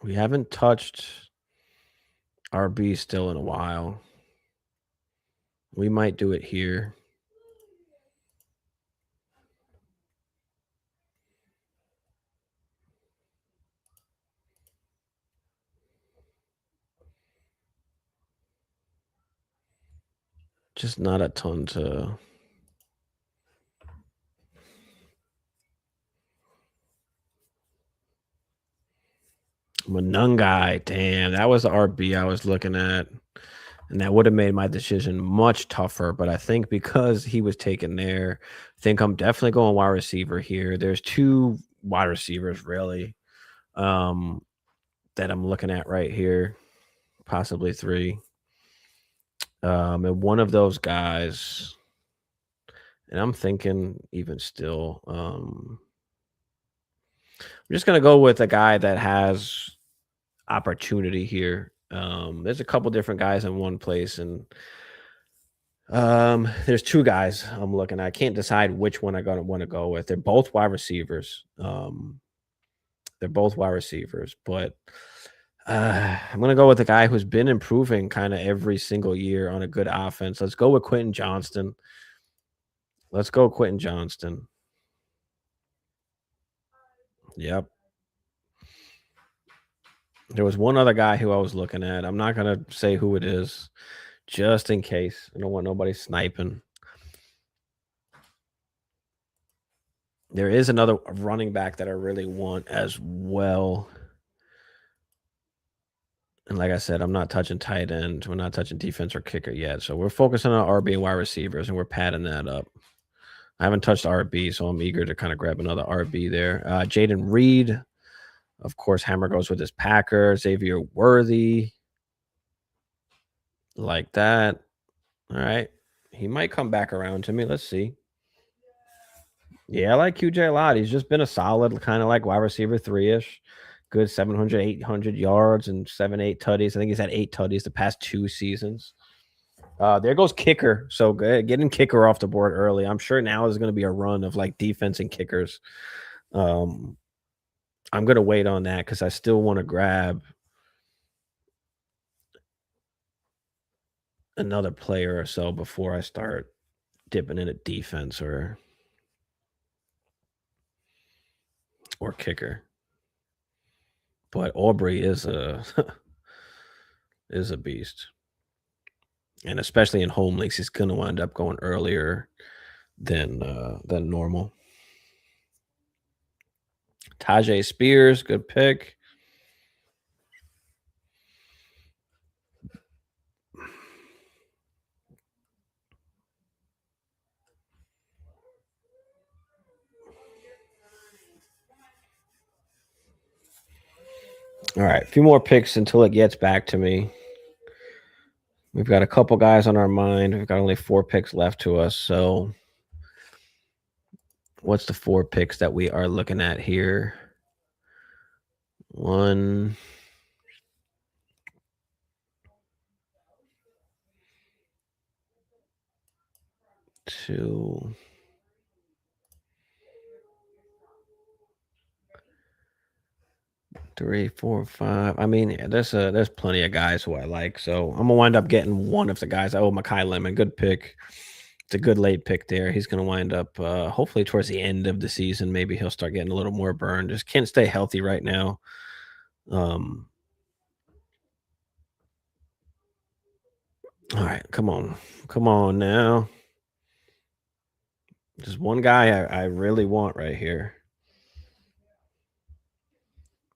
We haven't touched RB still in a while. We might do it here. Just not a ton to... Manungai, damn, that was the RB I was looking at. And that would have made my decision much tougher. But I think because he was taken there, I think I'm definitely going wide receiver here. There's two wide receivers, really, that I'm looking at right here. Possibly three. And one of those guys, and I'm thinking even still, I'm just going to go with a guy that has opportunity here. There's a couple different guys in one place, and there's two guys I'm looking at. I can't decide which one I want to go with. They're both wide receivers. But I'm gonna go with the guy who's been improving kind of every single year on a good offense. Let's go with Quentin Johnston. Yep. There was one other guy who I was looking at. I'm not gonna say who it is, just in case. I don't want nobody sniping. There is another running back that I really want as well. And like I said, I'm not touching tight end. We're not touching defense or kicker yet. So we're focusing on RB and wide receivers, and we're padding that up. I haven't touched RB, so I'm eager to kind of grab another RB there. Jaden Reed. Of course, Hammer goes with his Packer. Xavier Worthy. Like that. All right. He might come back around to me. Let's see. Yeah, I like QJ a lot. He's just been a solid kind of like wide receiver 3-ish. Good 700, 800 yards and 7, 8 tutties. I think he's had 8 tutties the past 2 seasons. There goes kicker. So good. Getting kicker off the board early. I'm sure now is going to be a run of like defense and kickers. I'm going to wait on that because I still want to grab another player or so before I start dipping into defense or kicker. But Aubrey is a is a beast. And especially in home leagues, he's going to wind up going earlier than normal. Tajay Spears, good pick. All right, a few more picks until it gets back to me. We've got a couple guys on our mind. We've got only 4 picks left to us. So what's the 4 picks that we are looking at here? 1, 2, 3, 4, 5. I mean, yeah, there's plenty of guys who I like. So I'm gonna wind up getting one of the guys. Oh, Makai Lemon, good pick. It's a good late pick there. He's gonna wind up hopefully towards the end of the season. Maybe he'll start getting a little more burn. Just can't stay healthy right now. All right, come on now. Just one guy I really want right here.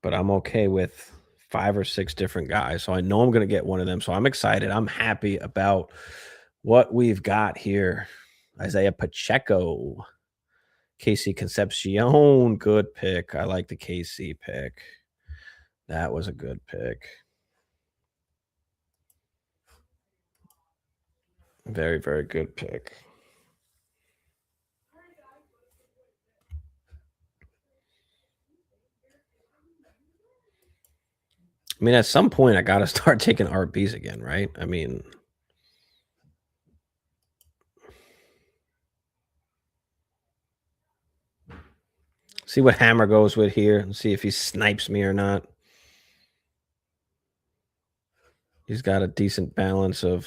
But I'm okay with 5 or 6 different guys. So I know I'm gonna get one of them. So I'm excited. I'm happy about what we've got here. Isaiah Pacheco, KC Concepcion, good pick. I like the KC pick. That was a good pick. Very, very good pick. I mean, at some point, I got to start taking RBs again, right? I mean, see what Hammer goes with here and see if he snipes me or not. He's got a decent balance of,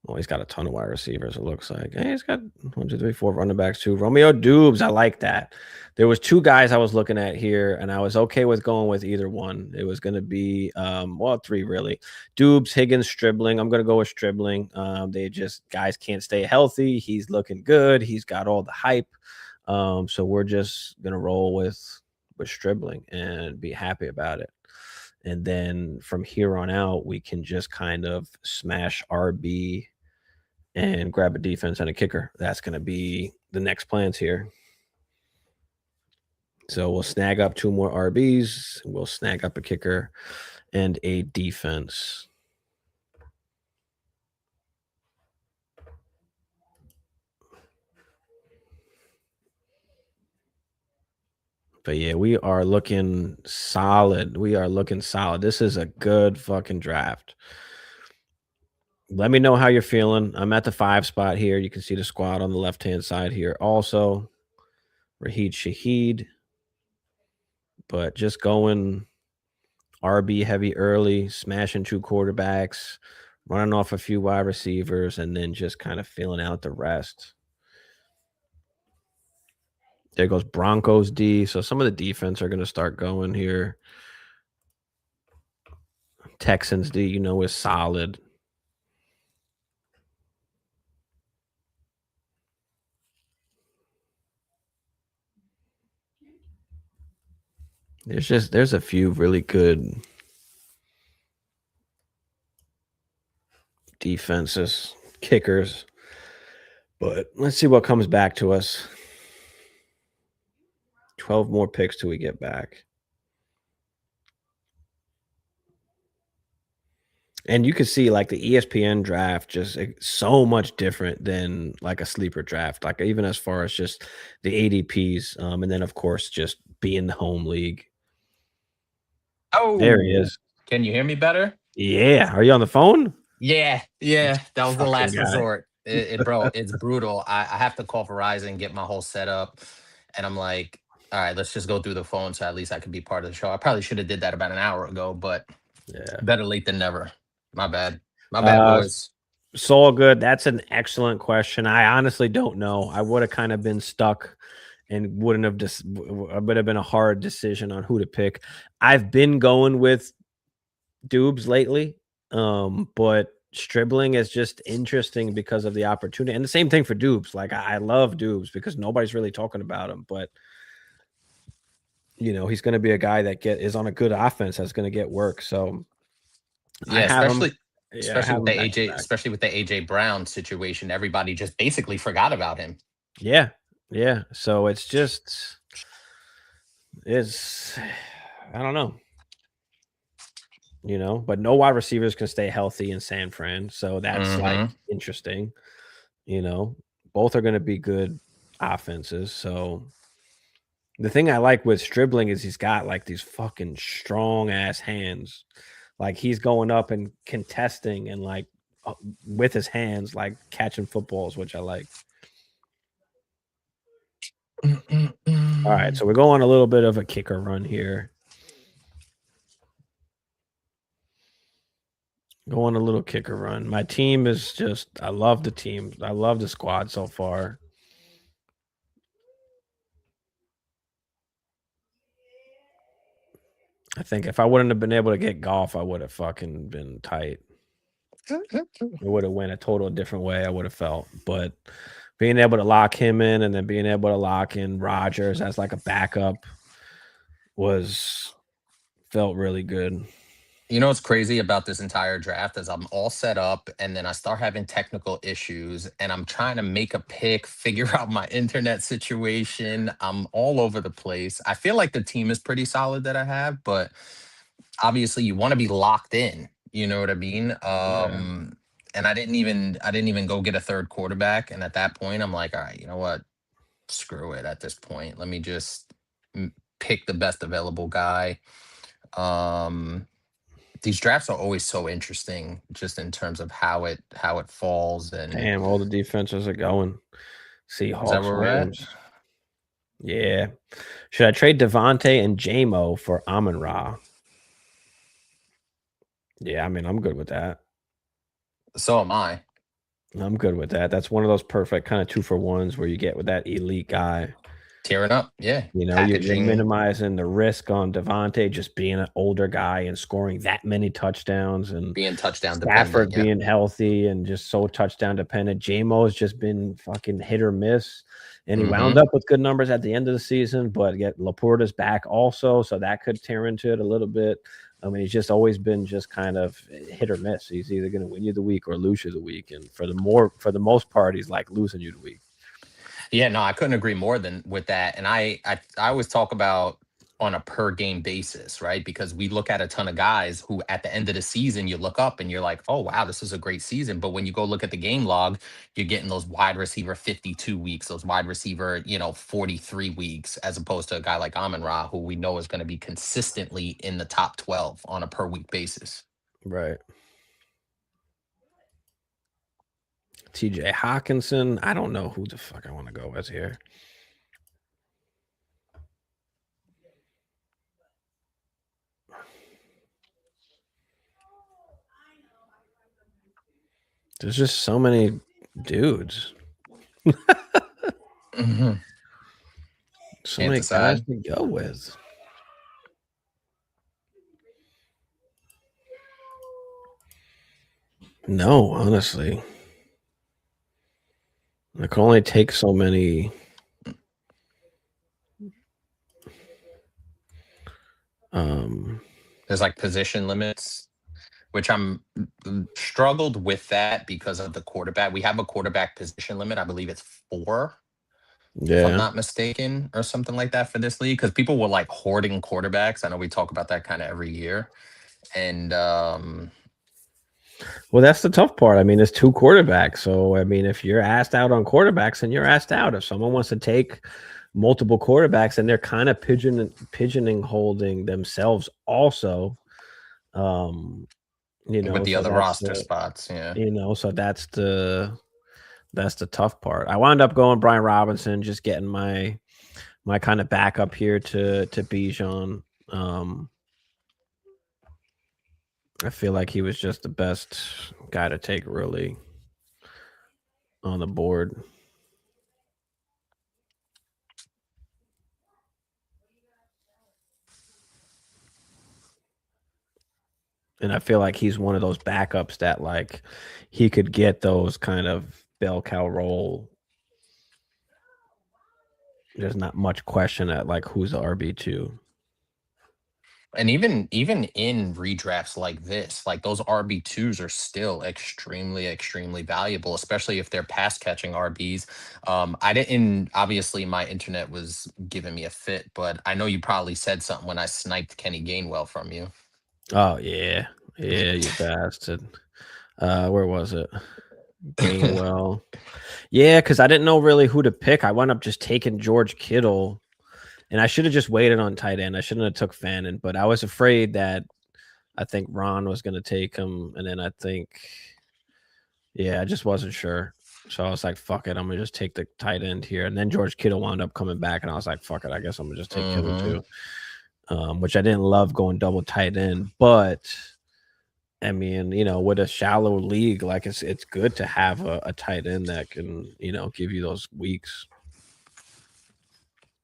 well, he's got a ton of wide receivers, it looks like. Hey, he's got 1, 2, 3, 4 running backs too. Romeo Dubes, I like that. There was 2 guys I was looking at here, and I was okay with going with either one. It was going to be, well, 3 really. Dubes, Higgins, Stribling. I'm going to go with Stribling. They just, guys can't stay healthy. He's looking good. He's got all the hype. So we're just going to roll with Stribling and be happy about it. And then from here on out, we can just kind of smash RB and grab a defense and a kicker. That's going to be the next plans here. So we'll snag up 2 more RBs. We'll snag up a kicker and a defense. But yeah, we are looking solid. We are looking solid. This is a good fucking draft. Let me know how you're feeling. I'm at the 5 spot here. You can see the squad on the left-hand side here. Also, Raheed Shaheed. But just going RB heavy early, smashing 2 quarterbacks, running off a few wide receivers, and then just kind of filling out the rest. There goes Broncos D. So some of the defense are going to start going here. Texans D, you know, is solid. There's a few really good defenses, kickers. But let's see what comes back to us. 12 more picks till we get back. And you can see like the ESPN draft just so much different than like a sleeper draft, like even as far as just the ADPs. And then of course just being the home league. There he Oh, is. can you hear me better? Yeah. Are you on the phone? Yeah, that was the Fucking last guy. resort. Bro, it's brutal. I have to call Verizon, get my whole setup, and I'm like, all right, let's just go through the phone so at least I can be part of the show. I probably should have did that about an hour ago, but Yeah. better late than never. My bad. My bad, boys. So good. That's an excellent question. I honestly don't know. I would have kind of been stuck and wouldn't have just would have been a hard decision on who to pick. I've been going with Dubes lately. But Stribling is just interesting because of the opportunity. And the same thing for Dubes. Like I love Dubes because nobody's really talking about him, but you know, he's going to be a guy that is on a good offense that's going to get work. So I Yeah, have him. especially Yeah, I especially have with him the back to AJ, back. especially with the AJ Brown situation. Everybody just basically forgot about him. Yeah. Yeah. So it's I don't know. you know, but no wide receivers can stay healthy in San Fran. So that's like Mm-hmm. interesting, you know. Both are going to be good offenses. So the thing I like with Stribling is he's got like these fucking strong ass hands. Like he's going up and contesting and like with his hands, like catching footballs, which I like. All right, so we're going a little bit of a kicker run here. Going a little kicker run. My team is just, I love the team. I love the squad so far. I think if I wouldn't have been able to get golf, I would have fucking been tight. It would have went a total different way. I would have felt, but being able to lock him in and then being able to lock in Rogers as like a backup felt really good. You know what's crazy about this entire draft is I'm all set up and then I start having technical issues and I'm trying to make a pick, figure out my internet situation. I'm all over the place. I feel like the team is pretty solid that I have, but obviously you want to be locked in. You know what I mean? Yeah. And I didn't even go get a third quarterback. And at that point, I'm like, all right, you know what? Screw it at this point. Let me just pick the best available guy. Um, these drafts are always so interesting just in terms of how it falls. And Damn, all the defenses are going. is that Seahawks, where we're at? Rams. Yeah. Should I trade Devontae and JMO for Amon Ra? Yeah, I mean, I'm good with that. So am I. I'm good with that. That's one of those perfect kind of 2-for-1s where you get with that elite guy. Tearing up, yeah. You know, you're Packaging, minimizing the risk on Devontae just being an older guy and scoring that many touchdowns, and being touchdown dependent, Stafford yeah. being healthy and just so touchdown dependent. JMO's just been fucking hit or miss, and he wound Hmm. up with good numbers at the end of the season, but yet Laporta's back also, so that could tear into it a little bit. I mean, he's just always been just kind of hit or miss. He's either going to win you the week or lose you the week, and for the most part, he's like losing you the week. Yeah, no, I couldn't agree more than with that. And I always talk about on a per game basis, right? Because we look at a ton of guys who at the end of the season you look up and you're like, "Oh, wow, this is a great season." But when you go look at the game log, you're getting those wide receiver 52 weeks, those wide receiver, 43 weeks as opposed to a guy like Amon-Ra who we know is going to be consistently in the top 12 on a per week basis. Right. TJ Hawkinson. I don't know who the fuck I want to go as here. There's just so many dudes. Hmm. So Can't many guys decide. to go with. No, honestly. I can only take so many. There's like position limits, which I'm struggled with that because of the quarterback. We have a quarterback position limit. I believe it's 4, if I'm Yeah. not mistaken, or something like that for this league. Because people were like hoarding quarterbacks. I know we talk about that kind of every year. And Well, that's the tough part. I mean, it's 2 quarterbacks. So, I mean, if you're asked out on quarterbacks, then you're asked out. If someone wants to take multiple quarterbacks and they're kind of pigeoning holding themselves also, with the so other that's roster the, spots, yeah. so that's the tough part. I wound up going Brian Robinson, just getting my kind of backup here to Bijan. I feel like he was just the best guy to take really on the board. And I feel like he's one of those backups that like he could get those kind of bell cow roll. There's not much question at like who's the RB2. And even in redrafts like this, like those RB2s are still extremely valuable, especially if they're pass catching RBs. I didn't, obviously my internet was giving me a fit, but I know you probably said something when I sniped Kenny Gainwell from you. Oh yeah, yeah, you bastard. Where was it? Gainwell. Yeah, because I didn't know really who to pick. I wound up just taking George Kittle, and I should have just waited on tight end. I shouldn't have took Fannin, but I was afraid that I think Ron was going to take him, and then I think, yeah, I just wasn't sure. So I was like, "Fuck it, I'm gonna just take the tight end here." And then George Kittle wound up coming back, and I was like, "Fuck it, I guess I'm gonna just take Kittle too." Which I didn't love going double tight end, but I mean, with a shallow league, like it's good to have a tight end that can, give you those weeks.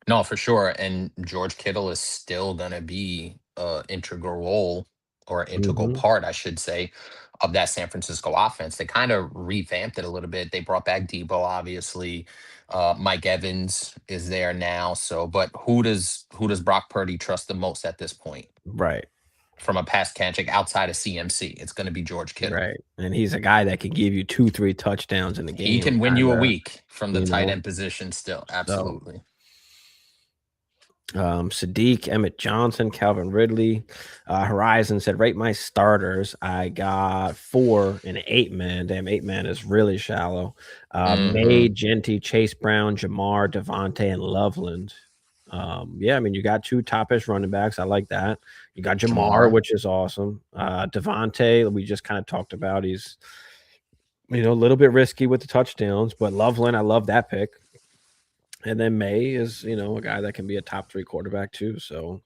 No, for sure. And George Kittle is still going to be an integral role or an integral Hmm. part, I should say, of that San Francisco offense. They kind of revamped it a little bit. They brought back Debo, obviously. Mike Evans is there now. So, but who does Brock Purdy trust the most at this point Right, from a pass catching outside of CMC? It's going to be George Kittle. right. And he's a guy that can give you 2, 3 touchdowns in the He game, can win kind you a of, week from the you tight know. end position still. So Absolutely. Sadiq, Emmett Johnson, Calvin Ridley. Horizon said, rate my starters. I got 4 in 8-man. Damn, 8-man is really shallow. May, Hmm. Genty, Chase Brown, Jamar, Devontae, and Loveland. Yeah, I mean, you got 2 top-ish running backs. I like that. You got Jamar, Jamar. which is awesome. Devontae, we just kind of talked about. He's, a little bit risky with the touchdowns, but Loveland, I love that pick. And then May is, a guy that can be a top 3 quarterback too. So,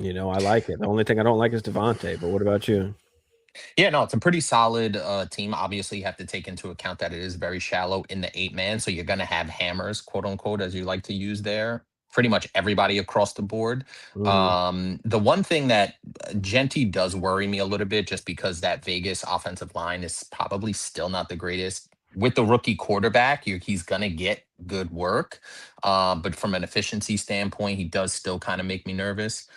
I like it. The only thing I don't like is Devontae, but what about you? Yeah, no, it's a pretty solid team. Obviously, you have to take into account that it is very shallow in the 8-man. So you're going to have hammers, quote unquote, as you like to use there. Pretty much everybody across the board. Mhm. The one thing that Genty does worry me a little bit, just because that Vegas offensive line is probably still not the greatest. With the rookie quarterback, he's going to get good work. But from an efficiency standpoint, he does still kind of make me nervous.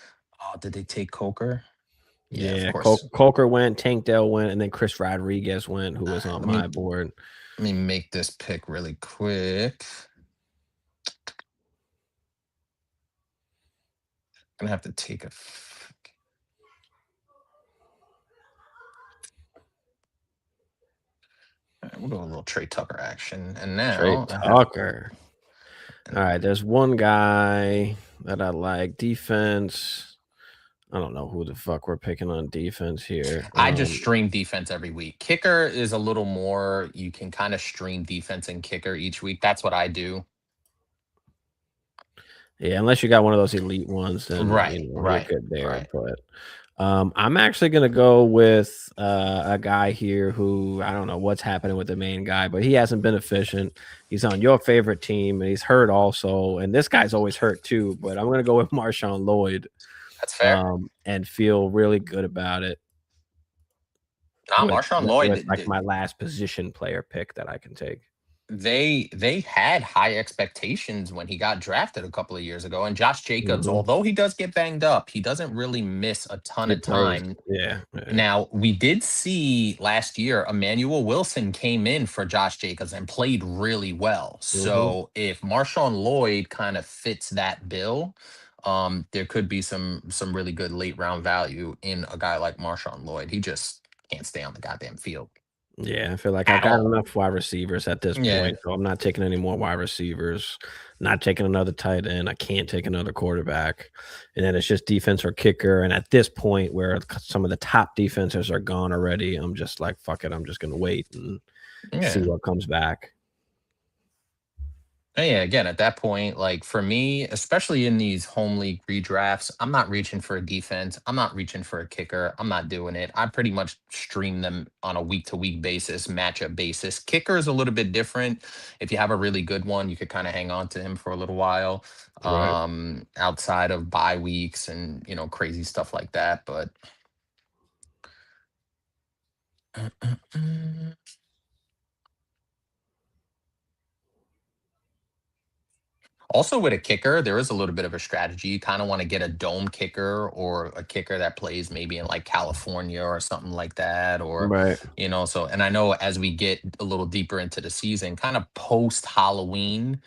Oh, did they take Coker? Yeah, of Yeah, course. Coker went, Tank Dell went, and then Chris Rodriguez went, who was on Let my me board. Let me make this pick really quick. Gonna have to take we'll go a little Trey Tucker action. And Trey now I have Tucker. All right, there's one guy that I like. Defense. I don't know who the fuck we're picking on defense here. I just stream defense every week. Kicker is a little more, you can kind of stream defense and kicker each week. That's what I do. Yeah, unless you got one of those elite ones, then Right, you're right, good there. right. But I'm actually gonna go with a guy here who I don't know what's happening with the main guy, but he hasn't been efficient. He's on your favorite team, and he's hurt also. And this guy's always hurt too. But I'm gonna go with Marshawn Lloyd, That's fair. and feel really good about it Nah, Marshawn with Lloyd, like my last position player pick that I can take. they had high expectations when he got drafted a couple of years ago. And Josh Jacobs, Hmm. although he does get banged up, he doesn't really miss a ton He of plays, time. yeah, yeah. Now, we did see last year Emmanuel Wilson came in for Josh Jacobs and played really well. Hmm. So if Marshawn Lloyd kind of fits that bill, there could be some really good late round value in a guy like Marshawn Lloyd. He just can't stay on the goddamn field Yeah, I feel like I've at got all. enough wide receivers at this Yeah. point, so I'm not taking any more wide receivers, not taking another tight end. I can't take another quarterback. And then it's just defense or kicker. And at this point, where some of the top defenses are gone already, I'm just like, fuck it. I'm just going to wait and see Yeah. what comes back. And yeah, again, at that point, like for me, especially in these home league redrafts, I'm not reaching for a defense. I'm not reaching for a kicker. I'm not doing it. I pretty much stream them on a week to week basis, matchup basis. Kicker is a little bit different. If you have a really good one, you could kind of hang on to him for a little while, Right. outside of bye weeks and, crazy stuff like that. But also, with a kicker, there is a little bit of a strategy. You kind of want to get a dome kicker or a kicker that plays maybe in like California or something like that. Or, Right. and I know as we get a little deeper into the season, kind of post Halloween,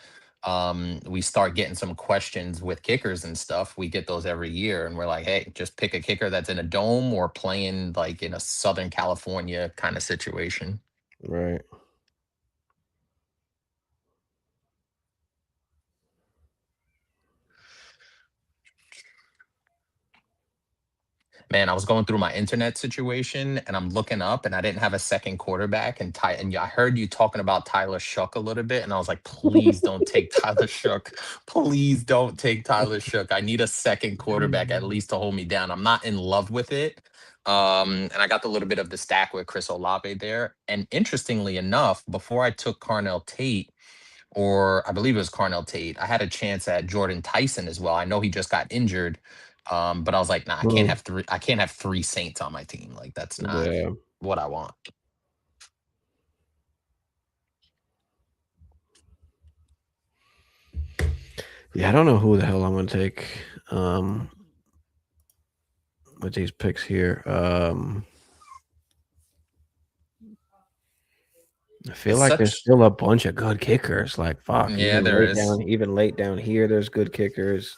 we start getting some questions with kickers and stuff. We get those every year, and we're like, hey, just pick a kicker that's in a dome or playing like in a Southern California kind of situation. Right. Man, I was going through my internet situation and I'm looking up and I didn't have a second quarterback. And I heard you talking about Tyler Shook a little bit. And I was like, please don't take Tyler Shook. Please don't take Tyler Shook. I need a second quarterback at least to hold me down. I'm not in love with it. And I got a little bit of the stack with Chris Olave there. And interestingly enough, before I took Carnell Tate, or I believe it was Carnell Tate, I had a chance at Jordan Tyson as well. I know he just got injured. But I was like, nah, I can't have three. I can't have three Saints on my team. Like that's not Yeah. what I want. Yeah, I don't know who the hell I'm gonna take with these picks here. I feel It's like there's such. still a bunch of good kickers. Like fuck, Yeah, there is. even late down here, there's good kickers.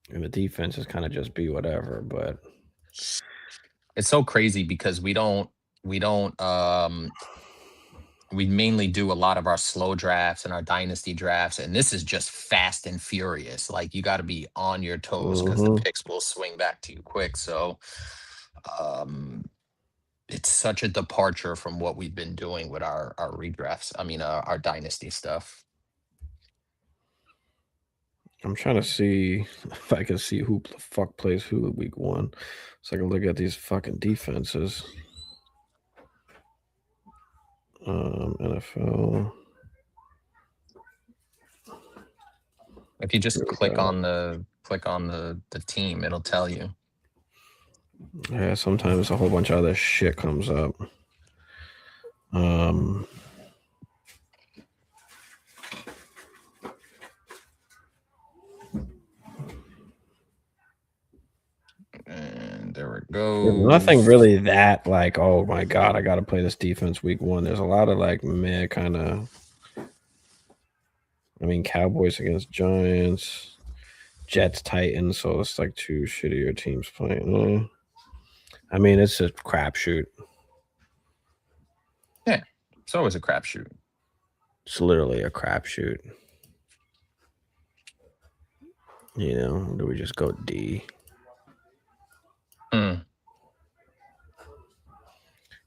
And the defense is kind of just be whatever, but It's so crazy because we don't we mainly do a lot of our slow drafts and our dynasty drafts, and this is just fast and furious. Like you got to be on your toes because the picks will swing back to you quick. So it's such a departure from what we've been doing with our redrafts. I mean, our dynasty stuff. I'm trying to see if I can see who the fuck plays who in week 1, so I can look at these fucking defenses. NFL. If you just click on the team, it'll tell you. Yeah, sometimes a whole bunch of other shit comes up. And there it goes. There's nothing really that like, oh my god, I got to play this defense week 1. There's a lot of like meh kind of. I mean, Cowboys against Giants, Jets, Titans. So it's like two shittier teams playing. I mean, it's a crapshoot. Yeah, it's always a crapshoot. It's literally a crapshoot. You know, do we just go D?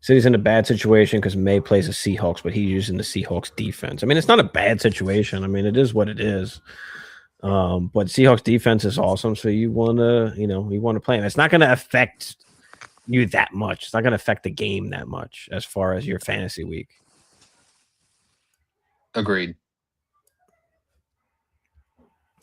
City's in a bad situation because May plays the Seahawks, but he's using the Seahawks defense. I mean, it's not a bad situation. I mean, it is what it is. But Seahawks defense is awesome, so you want to play him. It's not going to affect you that much. It's not going to affect the game that much as far as your fantasy week. Agreed.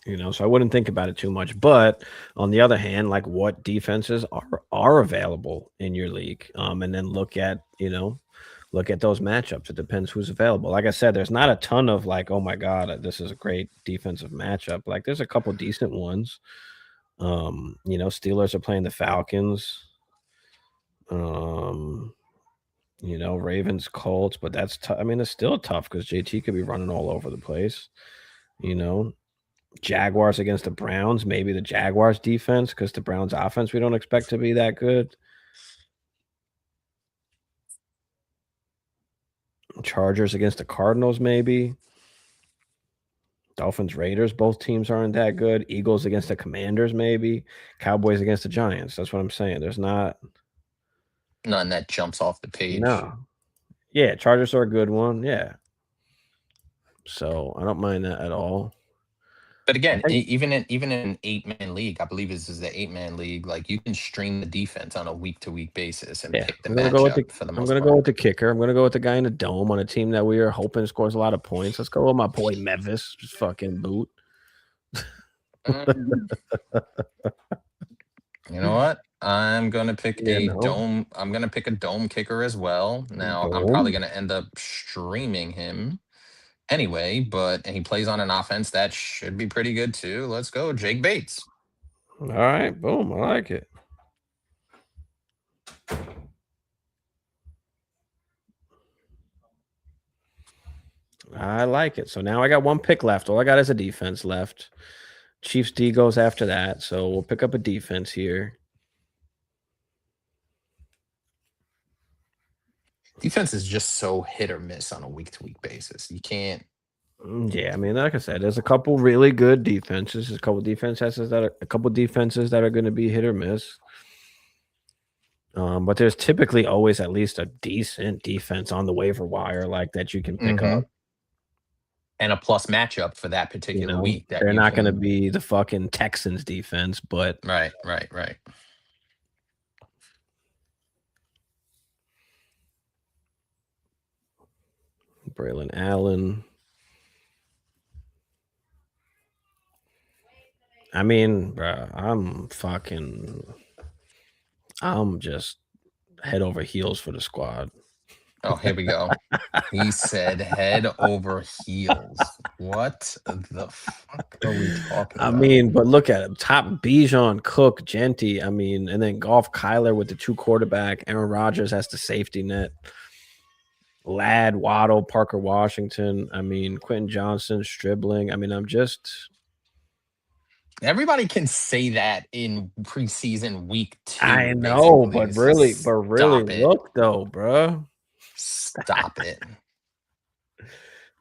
You know, so I wouldn't think about it too much. But on the other hand, like what defenses are available in your league, and then look at those matchups. It depends who's available. Like I said, there's not a ton of like, oh my god, this is a great defensive matchup. Like there's a couple decent ones. Steelers are playing the Falcons. Ravens, Colts, but that's tough. I mean, it's still tough because JT could be running all over the place. Jaguars against the Browns, maybe the Jaguars defense because the Browns offense we don't expect to be that good. Chargers against the Cardinals, maybe. Dolphins, Raiders, both teams aren't that good. Eagles against the Commanders, maybe. Cowboys against the Giants. That's what I'm saying. There's not none that jumps off the page. No. Yeah, Chargers are a good one. Yeah. So I don't mind that at all. But again, even in an 8-man league, I believe this is the 8-man league. Like you can stream the defense on a week-to-week basis and pick the matchup for the most part. I'm going to go with the kicker. I'm going to go with the guy in the dome on a team that we are hoping scores a lot of points. Let's go with my boy Mevis, just fucking boot. You know what? I'm gonna pick dome. I'm gonna pick a dome kicker as well. Now I'm probably gonna end up streaming him anyway, but he plays on an offense that should be pretty good too. Let's go, Jake Bates. All right, boom. I like it. I like it. So now I got one pick left. All I got is a defense left. Chiefs D goes after that. So we'll pick up a defense here. Defense is just so hit or miss on a week-to-week basis. You can't. Yeah, I mean, like I said, there's a couple really good defenses. There's a couple defenses that are going to be hit or miss. But there's typically always at least a decent defense on the waiver wire like that you can pick up. And a plus matchup for that particular week. That they're not going to be the fucking Texans defense, but right. Braylon Allen. I mean, bro, I'm just head over heels for the squad. Oh, here we go. He said head over heels. What the fuck are we talking about? I mean, but look at him. Top Bijan, Cook, Genty. I mean, and then Golf Kyler with the 2 quarterback. Aaron Rodgers has the safety net. Ladd, Waddle, Parker Washington. I mean, Quentin Johnson, Stribling. I mean, everybody can say that in preseason week 2. I know, basically. but really look though, bro. Stop it.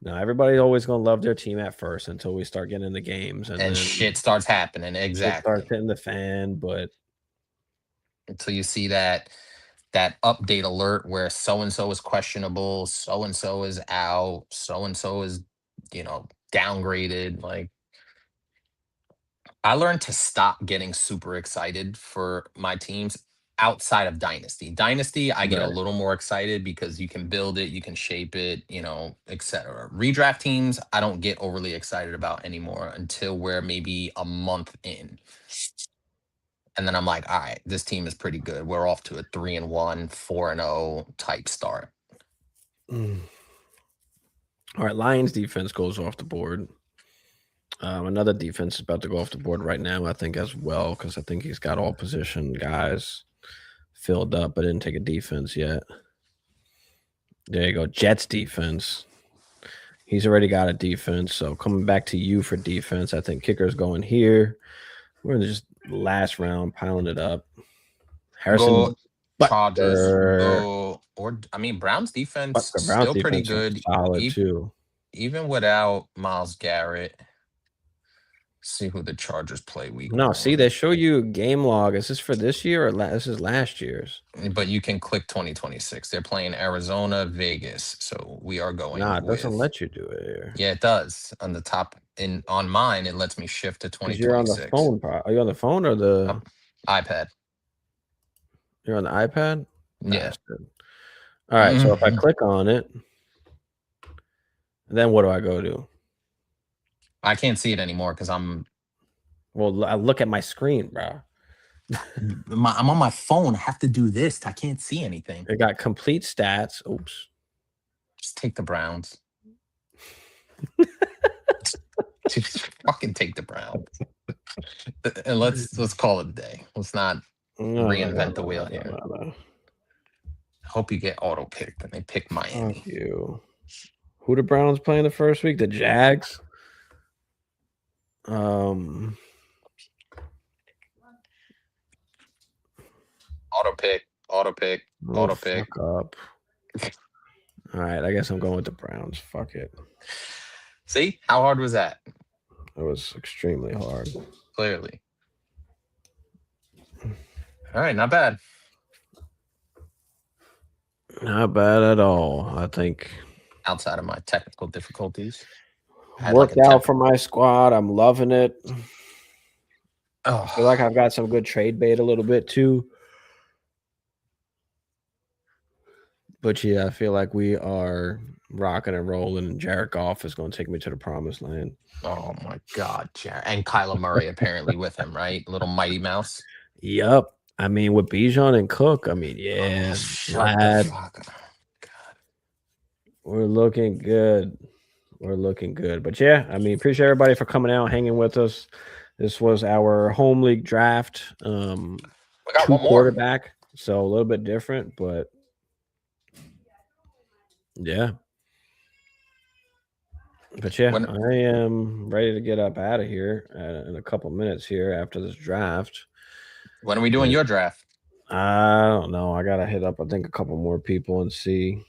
No, everybody's always gonna love their team at first until we start getting in the games, and then shit starts happening. Exactly, starts hitting the fan. But until you see that update alert where so and so is questionable, so and so is out, so and so is downgraded. Like, I learned to stop getting super excited for my teams outside of Dynasty. Dynasty, I get a little more excited because you can build it, you can shape it, etc. Redraft teams, I don't get overly excited about anymore until we're maybe a month in. And then I'm like, all right, this team is pretty good. We're off to a 3-1, 4-0 type start. All right, Lions defense goes off the board. Another defense is about to go off the board right now, I think, as well, because I think he's got all position guys filled up, but didn't take a defense yet. There you go. Jets defense. He's already got a defense. So coming back to you for defense, I think kicker's going here. We're just last round piling it up. Harrison Chargers. Browns defense still pretty good. Solid too. Even without Myles Garrett. See who the Chargers play week. No, see, they show you game log. Is this for this year or this is last year's? But you can click 2026. They're playing Arizona, Vegas. So we are going. Nah, it doesn't let you do it here. Yeah, it does. On the top, on mine, it lets me shift to 2026. You're on the phone. Are you on the phone or the iPad? You're on the iPad? Yeah. Bastard. All right, so if I click on it, then what do I go to? I can't see it anymore because I'm. Well, I look at my screen, bro. I'm on my phone. I have to do this. I can't see anything. It got complete stats. Oops. Just take the Browns. Just fucking take the Browns. And let's call it a day. Let's not reinvent the wheel here. I hope you get auto picked and they pick Miami. Thank you. Who the Browns playing the first week? The Jags. Auto pick. Fuck up. All right, I guess I'm going with the Browns. Fuck it. See, how hard was that? It was extremely hard. Clearly. All right, not bad. Not bad at all. I think outside of my technical difficulties. Worked out for my squad. I'm loving it. Oh. I feel like I've got some good trade bait a little bit too. But yeah, I feel like we are rocking and rolling, and Jared Goff is going to take me to the promised land. Oh my God, Jared. And Kyler Murray apparently with him, right? Little Mighty Mouse. Yep. I mean, with Bijan and Cook, I mean, yeah. God. We're looking good. We're looking good. But yeah, I mean, appreciate everybody for coming out, hanging with us. This was our home league draft. We got one more quarterback, so a little bit different, but yeah. But yeah, I am ready to get up out of here in a couple minutes here after this draft. When are we doing your draft? I don't know. I gotta hit up, I think, a couple more people and see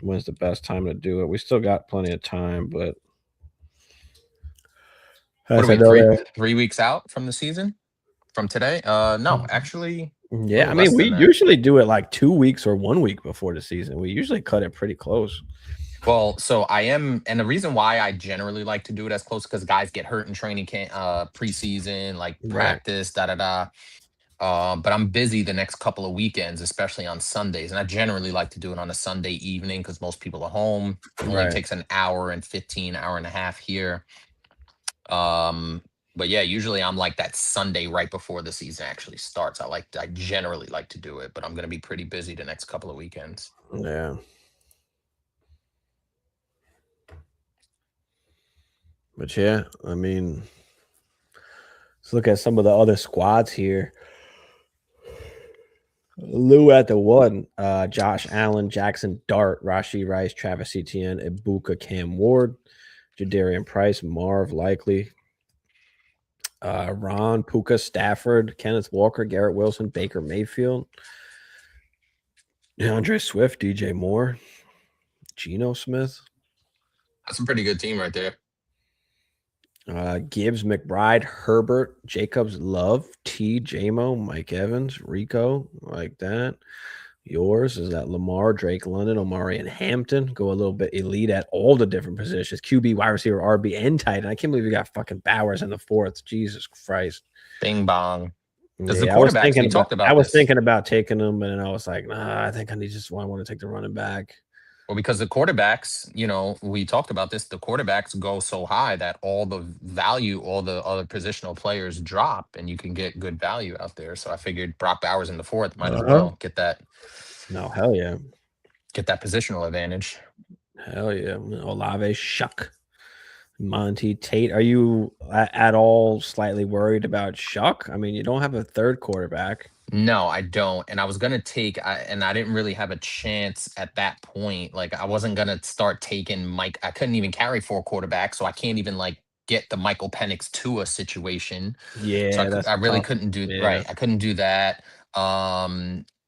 when's the best time to do it. We still got plenty of time, but What are I we, know 3 weeks out from the season? From today? No, actually, yeah, I mean, less we than that. usually do it like 2 weeks or 1 week before the season. We usually cut it pretty close. Well, so I am, and the reason why I generally like to do it as close because guys get hurt in training camp, preseason, like Right. practice, da da da. But I'm busy the next couple of weekends, especially on Sundays, and I generally like to do it on a Sunday evening because most people are home. Only Right. takes an hour and 15, hour and a half here. But yeah, usually I'm like that Sunday right before the season actually starts. I generally like to do it, but I'm gonna be pretty busy the next couple of weekends. Yeah. But yeah, I mean, let's look at some of the other squads here. Lou at the 1, Josh Allen, Jackson Dart, Rashee Rice, Travis Etienne, Ibuka, Cam Ward, Jadarian Price, Marv Likely, Ron, Puka, Stafford, Kenneth Walker, Garrett Wilson, Baker Mayfield, DeAndre Swift, DJ Moore, Geno Smith, That's a pretty good team right there. Gibbs, McBride, Herbert, Jacobs, Love, T, JMO, Mike Evans, Rico, like that. Yours is that Lamar, Drake London, Omari, and Hampton. Go a little bit elite at all the different positions. QB, wide receiver, RB, and tight end. I can't believe you got fucking Bowers in the 4th. Jesus Christ. Bing bong. Because the Yeah, quarterbacks, we talked I about was this. thinking about taking them, but then I was like, nah, I think I want to take the running back. Well, because the quarterbacks, we talked about this, the quarterbacks go so high that all the value, all the other positional players drop and you can get good value out there. So I figured Brock Bowers in the 4th might as well get that No, hell yeah. positional advantage. Hell yeah. Olave, Shuck, Monty, Tate. Are you at all slightly worried about Shuck? I mean, you don't have a third quarterback. No, I don't. And I was gonna and I didn't really have a chance at that point. Like I wasn't gonna start taking Mike. I couldn't even carry 4 quarterbacks, so I can't even like get the Michael Penix Tua situation. So Yeah, that's I really tough. couldn't do Yeah. right. I couldn't do that.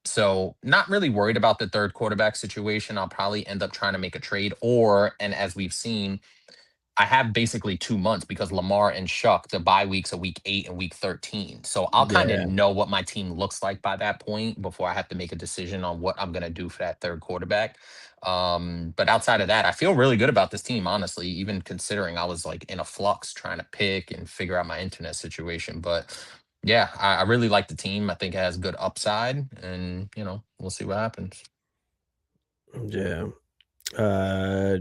So not really worried about the third quarterback situation. I'll probably end up trying to make a trade, and as we've seen, I have basically 2 months because Lamar and Shuck, the bye weeks are week 8 and week 13. So I'll kind of Yeah. know what my team looks like by that point before I have to make a decision on what I'm going to do for that third quarterback. But outside of that, I feel really good about this team, honestly, even considering I was like in a flux trying to pick and figure out my internet situation. But yeah, I really like the team. I think it has good upside and, we'll see what happens. Yeah.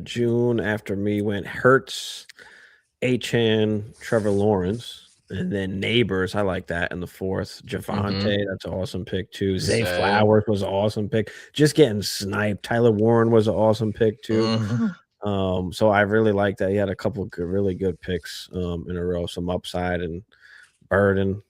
June after me went Hertz, Achan, Trevor Lawrence, and then Neighbors. I like that in the 4th. Javante, that's an awesome pick too. Zay Zay. Flowers was an awesome pick. Just getting sniped. Tyler Warren was an awesome pick too. So I really like that. He had a couple of really good picks in a row, some upside and Burden.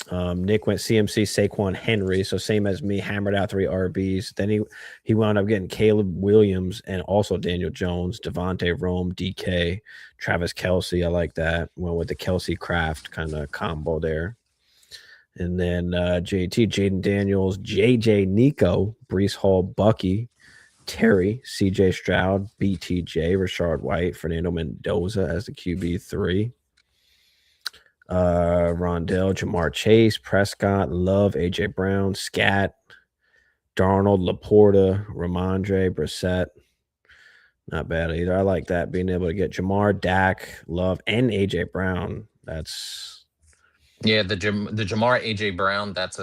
Nick went CMC, Saquon, Henry, so same as me, hammered out 3 RBs. Then he wound up getting Caleb Williams and also Daniel Jones, Devontae Rome, DK, Travis Kelsey. I like that. Went with the Kelsey Craft kind of combo there. And then JT, Jaden Daniels, JJ Nico, Brees Hall, Bucky, Terry, CJ Stroud, BTJ, Rashard White, Fernando Mendoza as the QB3. Rondell, Jamar Chase, Prescott, Love, AJ Brown, Scat, Darnold, Laporta, Ramondre, Brissett. Not bad either. I like that, being able to get Jamar, Dak, Love, and AJ Brown. That's the Jamar AJ Brown. That's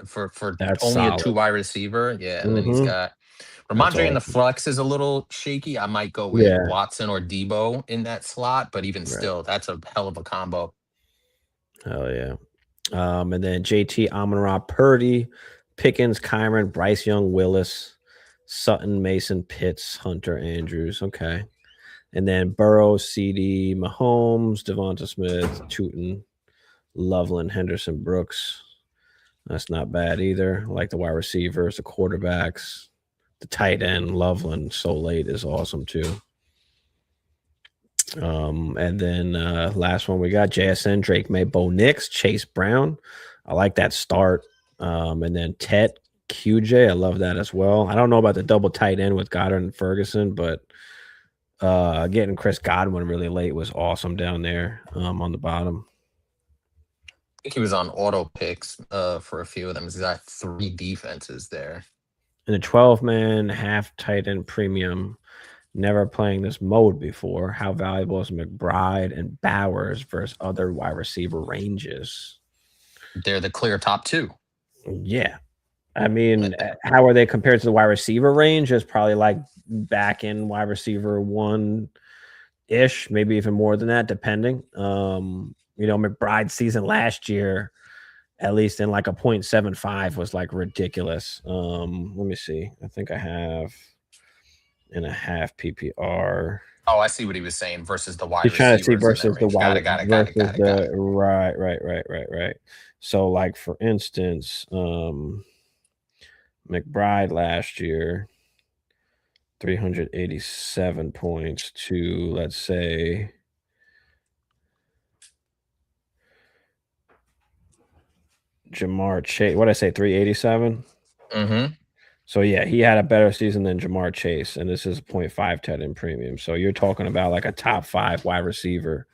for that's only a solid. 2 wide receiver. Yeah, and then he's Mm-hmm. got That's Ramondre in the awesome. flex is a little shaky. I might go with Yeah, Watson or Debo in that slot, but even right. still, that's a hell of a combo. Hell yeah. And then JT, Amon-Ra, Purdy, Pickens, Kyron, Bryce Young, Willis, Sutton, Mason, Pitts, Hunter, Andrews. Okay. And then Burrow, CD, Mahomes, Devonta Smith, Tootin, Loveland, Henderson, Brooks. That's not bad either. I like the wide receivers, the quarterbacks, the tight end, Loveland, so late is awesome too. And then last one we got JSN, Drake May, Bo Nix, Chase Brown. I like that start. And then Tet, QJ. I love that as well. I don't know about the double tight end with Goddard and Ferguson, but getting Chris Godwin really late was awesome down there on the bottom. I think he was on auto picks for a few of them. He's got 3 defenses there. In a 12-man half tight end premium, never playing this mode before. How valuable is McBride and Bowers versus other wide receiver ranges? They're the clear top 2. Yeah. I mean, how are they compared to the wide receiver range? It's probably like back in wide receiver 1-ish, maybe even more than that, depending. McBride's season last year, at least in like a 0.75, was like ridiculous. Let me see. I think I have in a half PPR. Oh, I see what he was saying versus the wide He's trying to see receivers versus the wide got it. Right. So, like for instance, McBride last year, 387 points to, let's say, Jamar Chase. What did I say, 387? Mm-hmm. So, yeah, he had a better season than Jamar Chase, and this is 0.5 tight end premium. So, you're talking about like a top 5 wide receiver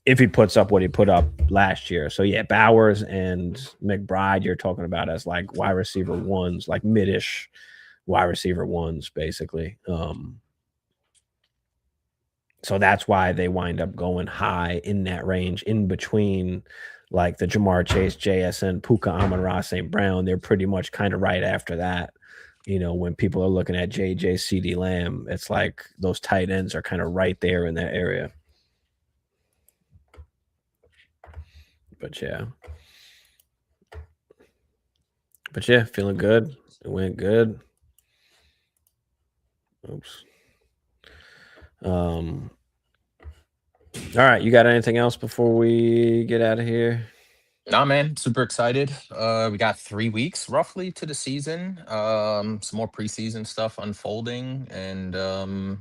if he puts up what he put up last year. So, yeah, Bowers and McBride, you're talking about as like wide receiver 1s, like mid-ish wide receiver 1s, basically. So that's why they wind up going high in that range, in between like the Jamar Chase, JSN, Puka, Amon-Ra, St. Brown. They're pretty much kind of right after that. When people are looking at JJ, CD Lamb, it's like those tight ends are kind of right there in that area. But yeah, feeling good. It went good. Oops. All right, you got anything else before we get out of here? Nah, man, super excited. We got 3 weeks roughly to the season. Some more preseason stuff unfolding, and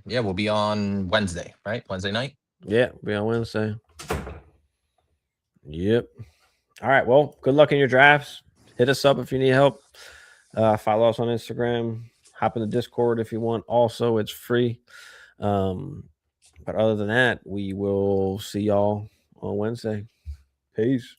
we'll be on Wednesday, right? Wednesday night. Yeah, we'll be on Wednesday. Yep. All right. Well, good luck in your drafts. Hit us up if you need help. Follow us on Instagram. Hop in the Discord if you want. Also, it's free. But other than that, we will see y'all on Wednesday. Peace.